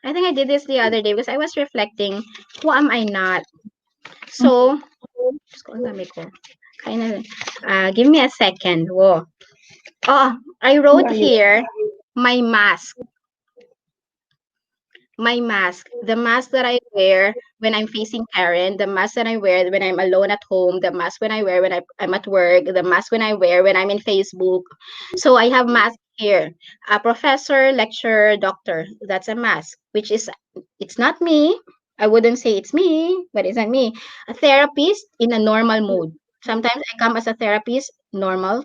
I think I did this the other day because I was reflecting, who am I not? So, Diyos ko, ang dami ko. Kaya na, give me a second. Whoa. Oh, I Who wrote are you? here, my mask. My mask, the mask that I wear when I'm facing Karen, the mask that I wear when I'm alone at home, the mask when I wear when I'm at work, the mask when I wear when I'm in Facebook. So I have mask here. A professor, lecturer, doctor. That's a mask, which is it's not me. I wouldn't say it's me, but it's not me. A therapist in a normal mode. Sometimes I come as a therapist, normal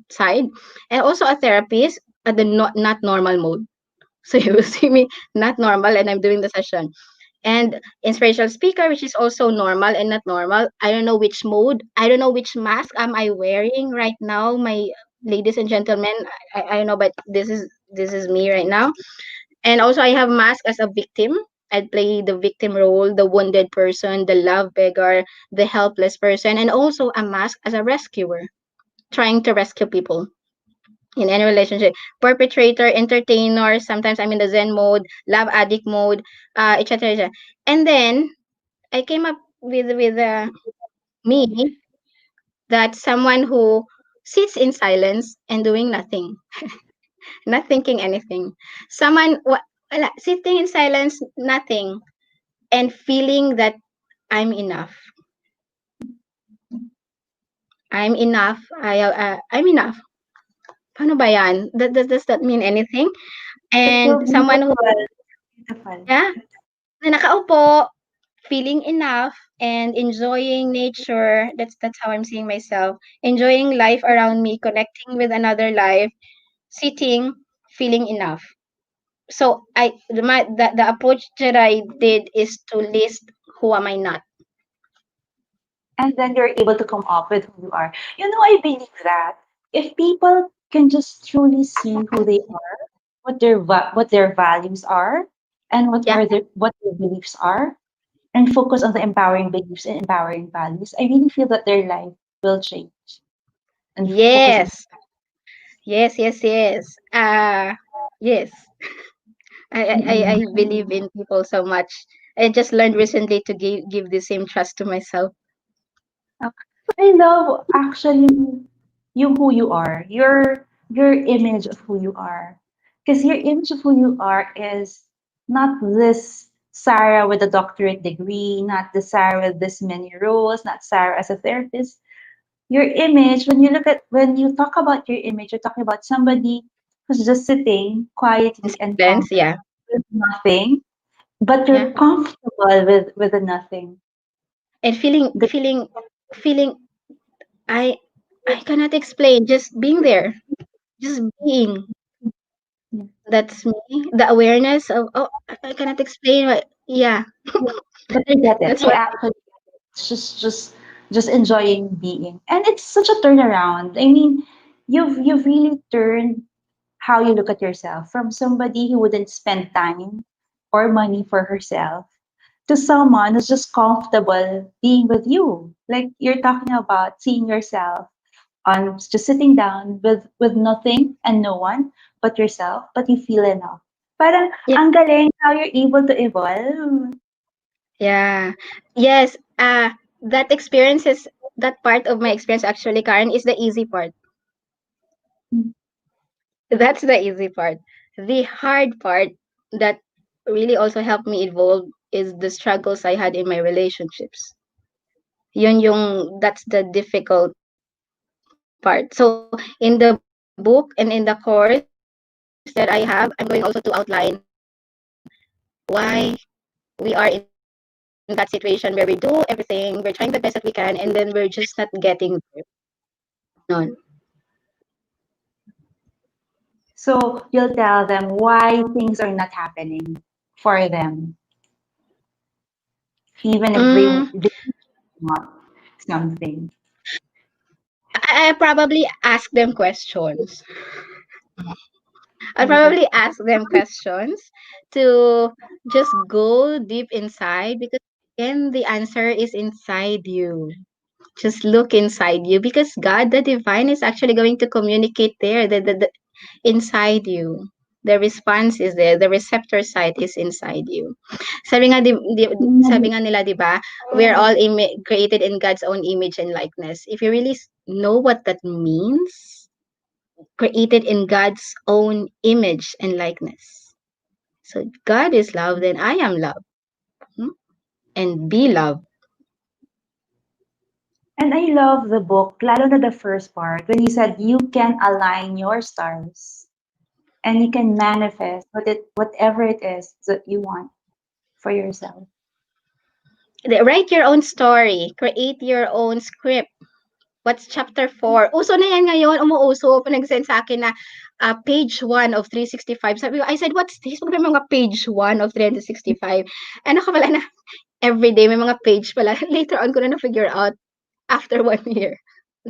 side, and also a therapist at the not normal mode. So you will see me not normal and I'm doing the session. And inspirational speaker, which is also normal and not normal. I don't know which mode. I don't know which mask am I wearing right now, my ladies and gentlemen. I don't know, but this is me right now. And also I have mask as a victim. I play the victim role, the wounded person, the love beggar, the helpless person, and also a mask as a rescuer, trying to rescue people in any relationship. Perpetrator, entertainer, sometimes I'm in the zen mode, love addict mode, etc, etc. And then I came up with me, that someone who sits in silence and doing nothing, not thinking anything. Someone wala, sitting in silence, nothing, and feeling that I'm enough. I'm enough. I'm enough. Paano ba yan? Does that mean anything? It's so And someone who, beautiful. Beautiful. yeah, na nakaupo, feeling enough and enjoying nature. That's how I'm seeing myself. Enjoying life around me, connecting with another life, sitting, feeling enough. So the approach that I did is to list who am I not. And then you're able to come up with who you are. You know, I believe that if people can just truly see who they are, what their values are, and Yeah. what their beliefs are, and focus on the empowering beliefs and empowering values, I really feel that their life will change and focus on. Yes. Yes. Yes. Yes. Yes. I believe in people so much. I just learned recently to give the same trust to myself. I love actually you who you are, your image of who you are. Because your image of who you are is not this Sarah with a doctorate degree, not the Sarah with this many roles, not Sarah as a therapist. Your image, when you talk about your image, you're talking about somebody who's just sitting quietly and calm Incidents, yeah. with nothing, but Yeah. you're comfortable with the nothing. And feeling I I cannot explain, just being there, just being. The, That's me. The awareness of, oh, I cannot explain what, yeah, but I get it. that's I what, actually it's just enjoying being. And it's such a turnaround. I mean, you've really turned how you look at yourself from somebody who wouldn't spend time or money for herself to someone who's just comfortable being with you. Like you're talking about seeing yourself on just sitting down with nothing and no one but yourself, but you feel enough. Parang yeah, ang galing how you're able to evolve. yeah. Yes, that experience is, that part of my experience actually, Karen, is the easy part. That's the easy part. The hard part that really also helped me evolve is the struggles I had in my relationships. That's the difficult part. So in the book and in the course that I have, I'm going also to outline why we are in that situation where we do everything, we're trying the best that we can, and then we're just not getting there. Ganon. So you'll tell them why things are not happening for them, even if Mm, they want something. I probably ask them questions. I'll I get probably ask them questions to just go deep inside, because again, the answer is inside you. Just look inside you because God, the divine, is actually going to communicate there. The inside you. The response is there. The receptor site is inside you. Sabi nga nila, di ba? We're all created in God's own image and likeness. If you really know what that means, created in God's own image and likeness. So God is love, then I am love. Hmm? And be love. And I love the book, lalo na the first part, when you said you can align your stars and you can manifest whatever it is that you want for yourself. Write your own story. Create your own script. What's chapter 4? Uso na yan ngayon. Umuuso. Nag-send sa akin na page 1 of 365. Sabi ko, I said, what's this? Ano ba mga page 1 of 365? Ano ka pala na everyday may mga page pala. Later on ko na na-figure out after 1 year.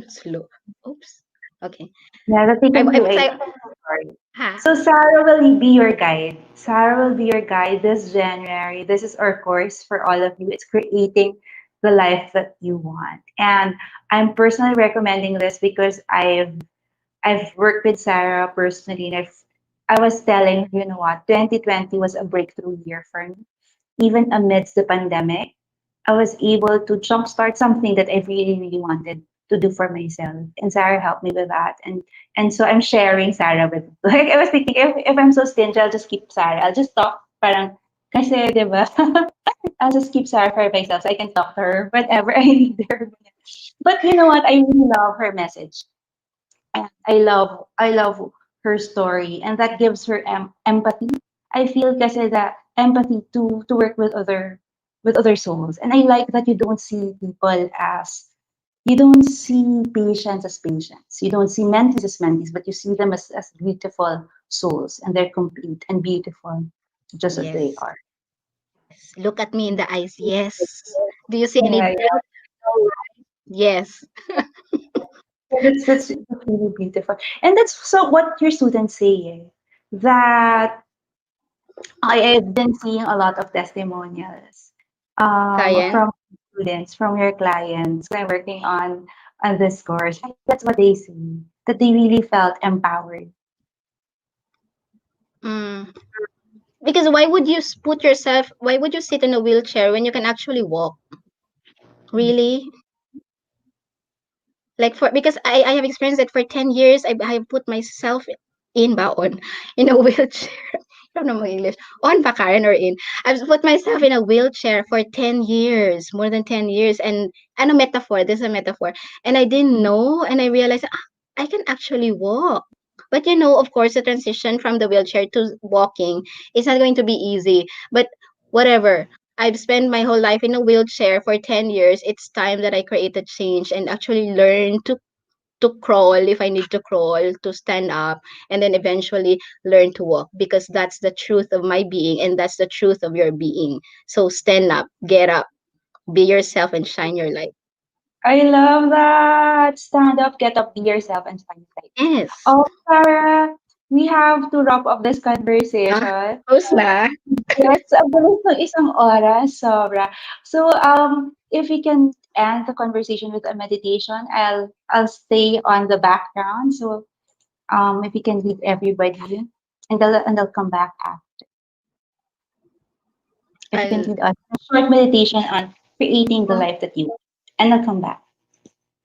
Slow. Oops. Okay. Yeah, that they can I was create like, a story. ha? So Sarah will be your guide. Sarah will be your guide this January. This is our course for all of you. It's creating the life that you want. And I'm personally recommending this because I've worked with Sarah personally, and I was telling her, you know what, 2020 was a breakthrough year for me. Even amidst the pandemic, I was able to jumpstart something that I really, really wanted to do for myself. And Sarah helped me with that. And so I'm sharing Sarah with, like, I was thinking, if I'm so stingy, I'll just keep Sarah. I'll just talk, parang, kasi, di ba? I'll just keep Sarah for myself so I can talk to her whenever I need her. But you know what? I really love her message. And I love her story, and that gives her empathy. I feel kasi that empathy to work with other souls. And I like that you don't see people as you don't see patients as patients. You don't see mentees as mentees, but you see them as beautiful souls, and they're complete and beautiful just as they Yes. are. Yes. Look at me in the eyes. Yes. Do you see any Yeah, yeah. doubt? Yes. That's really beautiful. And that's so what your students say, that I've been seeing a lot of testimonials Kaya? from students, from your clients when working on this course. That's what they say, that they really felt empowered. Mm. Because why would you put yourself, why would you sit in a wheelchair when you can actually walk? Really? Like for because I have experienced it for 10 years. I have put myself in baon in a wheelchair. I don't know my English. On ba Karen or in? I've put myself in a wheelchair for 10 years, more than 10 years. And ano metaphor, this is a metaphor. And I didn't know and I realized I can actually walk. But you know, of course, the transition from the wheelchair to walking is not going to be easy. But whatever. I've spent my whole life in a wheelchair for 10 years. It's time that I create a change and actually learn to crawl if I need to crawl, to stand up, and then eventually learn to walk because that's the truth of my being and that's the truth of your being. So stand up, get up, be yourself, and shine your light. I love that. Stand up, get up, be yourself, and find light. Yes. Oh, Sarah, we have to wrap up this Ah, conversation. close na. Yes, ang bilis ng isang oras, sobra. So, if we can end the conversation with a meditation, I'll stay on the background. So, if we can leave everybody, and they'll come back after. If you can I'll, lead us a short meditation on creating the oh, life that you want, and I'll come back.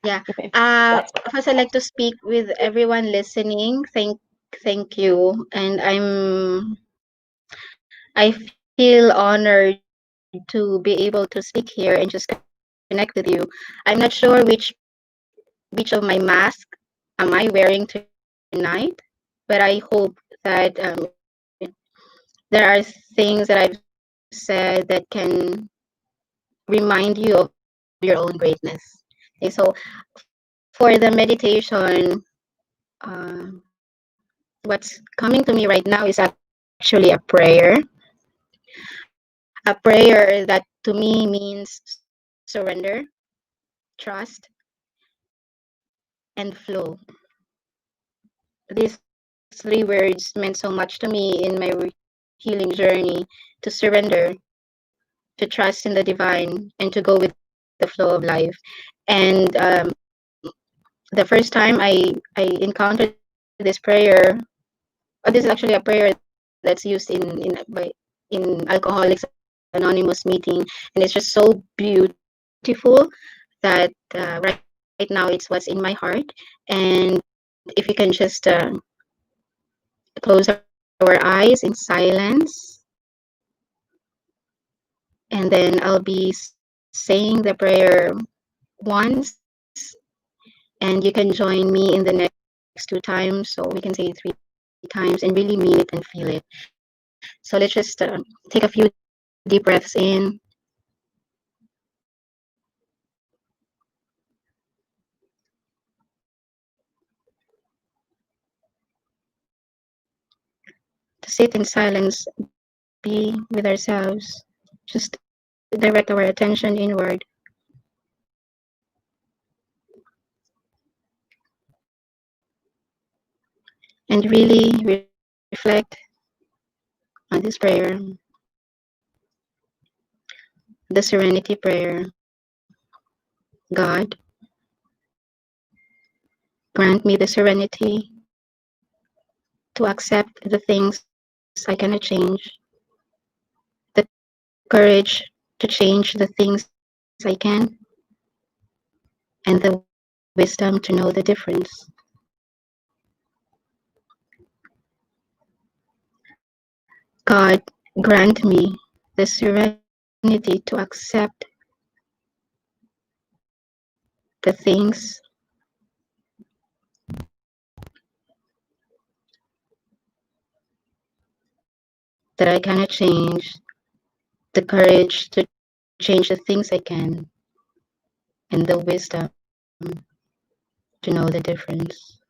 yeah. If that's First, I'd like to speak with everyone listening. Thank you. And I feel honored to be able to speak here and just connect with you. I'm not sure which of my mask am I wearing tonight, but I hope that there are things that I've said that can remind you of your own greatness. Okay, so for the meditation, what's coming to me right now is actually a prayer. A prayer that to me means surrender, trust, and flow. These three words meant so much to me in my healing journey to surrender, trust in the divine and to go with the flow of life. And the first time I encountered this prayer, this is actually a prayer that's used in Alcoholics Anonymous meeting, and it's just so beautiful that right now it's what's in my heart. And if we can just close our eyes in silence, and then I'll be saying the prayer once, and you can join me in the next two times, so we can say it 3 times and really mean it and feel it. So let's just take a few deep breaths in, to sit in silence, be with ourselves, just direct our attention inward, and really reflect on this prayer, the serenity prayer. God, grant me the serenity to accept the things I cannot change, the courage to change the things I can, and the wisdom to know the difference. God, grant me the serenity to accept the things that I cannot change, the courage to change the things I can, and the wisdom to know the difference.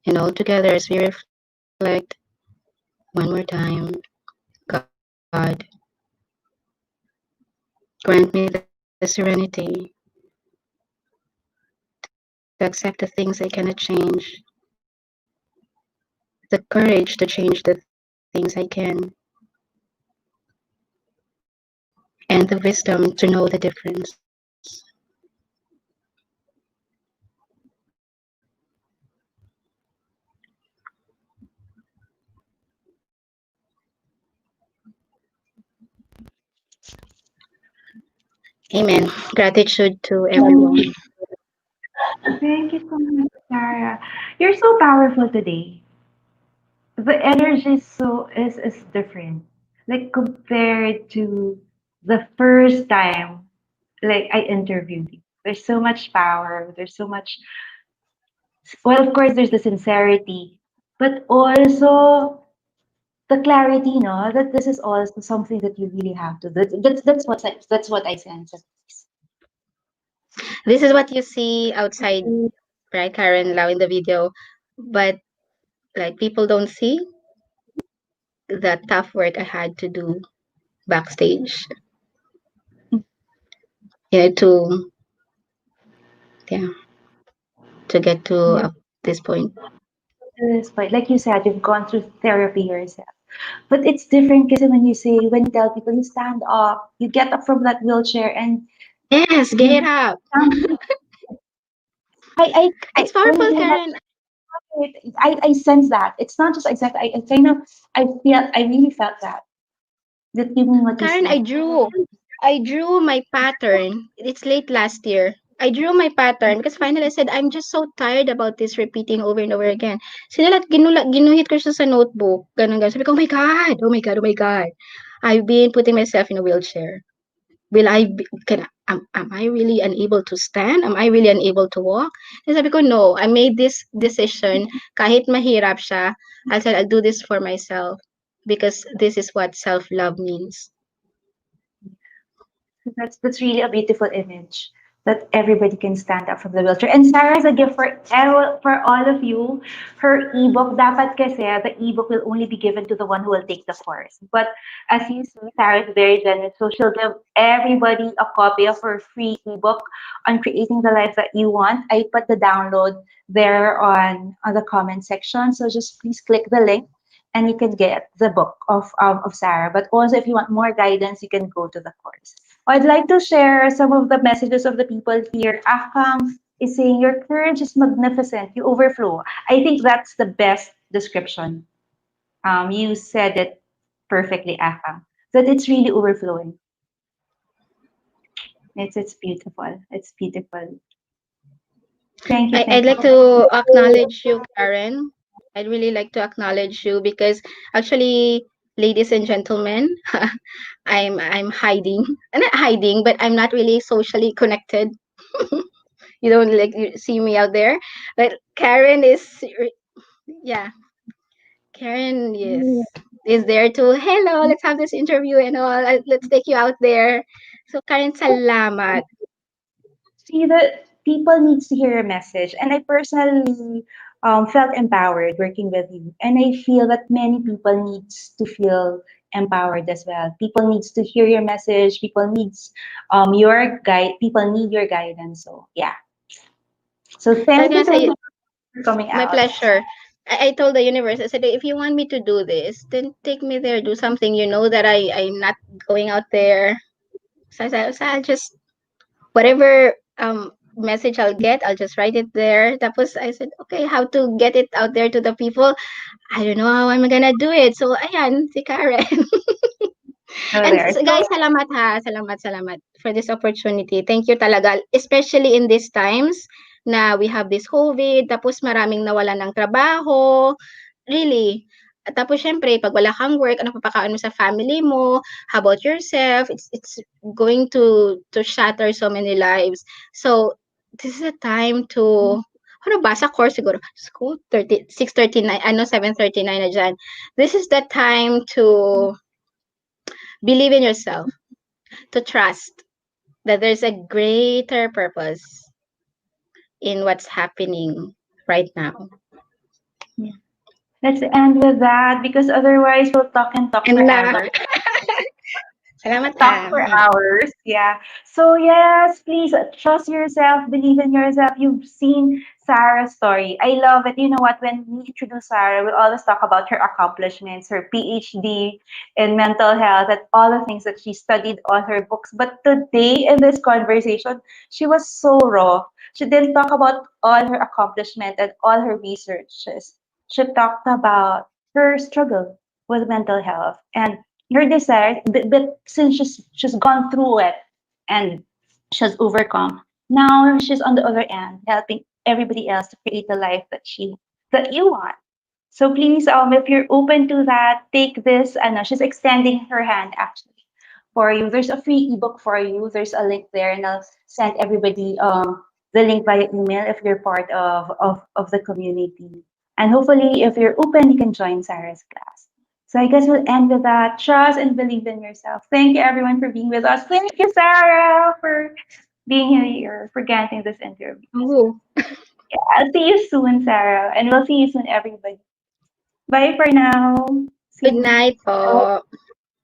And all together as we reflect one more time, God, grant me the serenity to accept the things I cannot change, the courage to change the things I can, and the wisdom to know the difference. Amen. Gratitude to everyone. Thank you so much, Sarah. You're so powerful today. The energy is different. Like compared to the first time like I interviewed you. There's so much power. There's so much well, of course there's the sincerity, but also the clarity, no, that this is also something that you really have to. That's what I sense. This is what you see outside, right, Karen, now in the video. But like people don't see the tough work I had to do backstage, to yeah, to get to Yeah, this point. to this point, like you said, you've gone through therapy yourself. But it's different because when you tell people you stand up, you get up from that wheelchair and Yes, you get up. stand. I It's powerful, when you have Karen. it, I sense that it's not just exact. I kind of I really felt that even what you Karen, said. I drew my pattern. It's late last year. I drew my pattern because finally I said, I'm just so tired about this repeating over and over again. Ginuhit ko siya sa notebook. Ganun, ganun. Sabi ko, oh my God, oh my God, oh my God. I've been putting myself in a wheelchair. Am I really unable to stand? Am I really unable to walk? And sabi ko, no, I made this decision. Kahit mahirap siya, I said, I'll do this for myself because this is what self-love means. That's really a beautiful image that everybody can stand up from the wheelchair. And Sarah has a gift for all of you. Her ebook, dapat kasi the ebook will only be given to the one who will take the course. But as you see, Sarah is very generous, so she'll give everybody a copy of her free ebook on creating the life that you want. I put the download there on the comment section, so just please click the link and you can get the book of Sarah. But also, if you want more guidance, you can go to the course. I'd like to share some of the messages of the people here. Akam is saying, your courage is magnificent. You overflow. I think that's the best description. You said it perfectly, Akam. That it's really overflowing. It's beautiful. It's beautiful. Thank you, I'd thank like you. to acknowledge you, Karen. I'd really like to acknowledge you because actually, ladies and gentlemen, I'm hiding. I'm not hiding, but I'm not really socially connected. You don't like you see me out there, but Karen is yeah. Karen is there to hello. Let's have this interview and all. Let's take you out there. So Karen, salamat. See that people needs to hear your message, and I personally felt empowered working with you, and I feel that many people needs to feel empowered as well. People needs to hear your message. People needs your guide. People need your guidance. So yeah. So So I was thank you gonna so say much for coming my out. pleasure. I told the universe, I said, if you want me to do this, then take me there, do something. You know that I'm not going out there. So I said, so I'll just, whatever message I'll get, I'll just write it there. Tapos I said, okay, how to get it out there to the people? I don't know how I'm gonna do it. So, ayan, si Karen. So And there. So guys, salamat ha. Salamat for this opportunity. Thank you talaga. Especially in these times na we have this COVID, tapos maraming nawalan ng trabaho. Really. At tapos syempre, pag wala kang work, ano papakain mo sa family mo? How about yourself? It's going to shatter so many lives. So, this is a time to ano ba sa course siguro school 30 6:39 ano 7:39 na diyan. This is the time to believe in yourself, to trust that there's a greater purpose in what's happening right now. yeah. Let's end with that because otherwise we'll talk and talk And forever. salamat Talk ha. for hours. Yeah. So yes, please trust yourself, believe in yourself. You've seen Sarah's story. I love it. You know what? When we introduce Sarah, we always talk about her accomplishments, her PhD in mental health, and all the things that she studied, all her books. But today in this conversation, she was so raw. She didn't talk about all her accomplishment and all her researches. She talked about her struggle with mental health and her desire, but since she's gone through it and she's overcome, now she's on the other end, helping everybody else to create the life that you want. So please, if you're open to that, take this. I know she's extending her hand actually for you. There's a free ebook for you. There's a link there, and I'll send everybody the link via email if you're part of the community. And hopefully, if you're open, you can join Sarah's class. So I guess we'll end with that. Trust and believe in yourself. Thank you everyone for being with us. Thank you, Sarah, for being here, for granting this interview. Oo. I'll see you soon, Sarah, and we'll see you soon, everybody. Bye for now. See Good you. night po.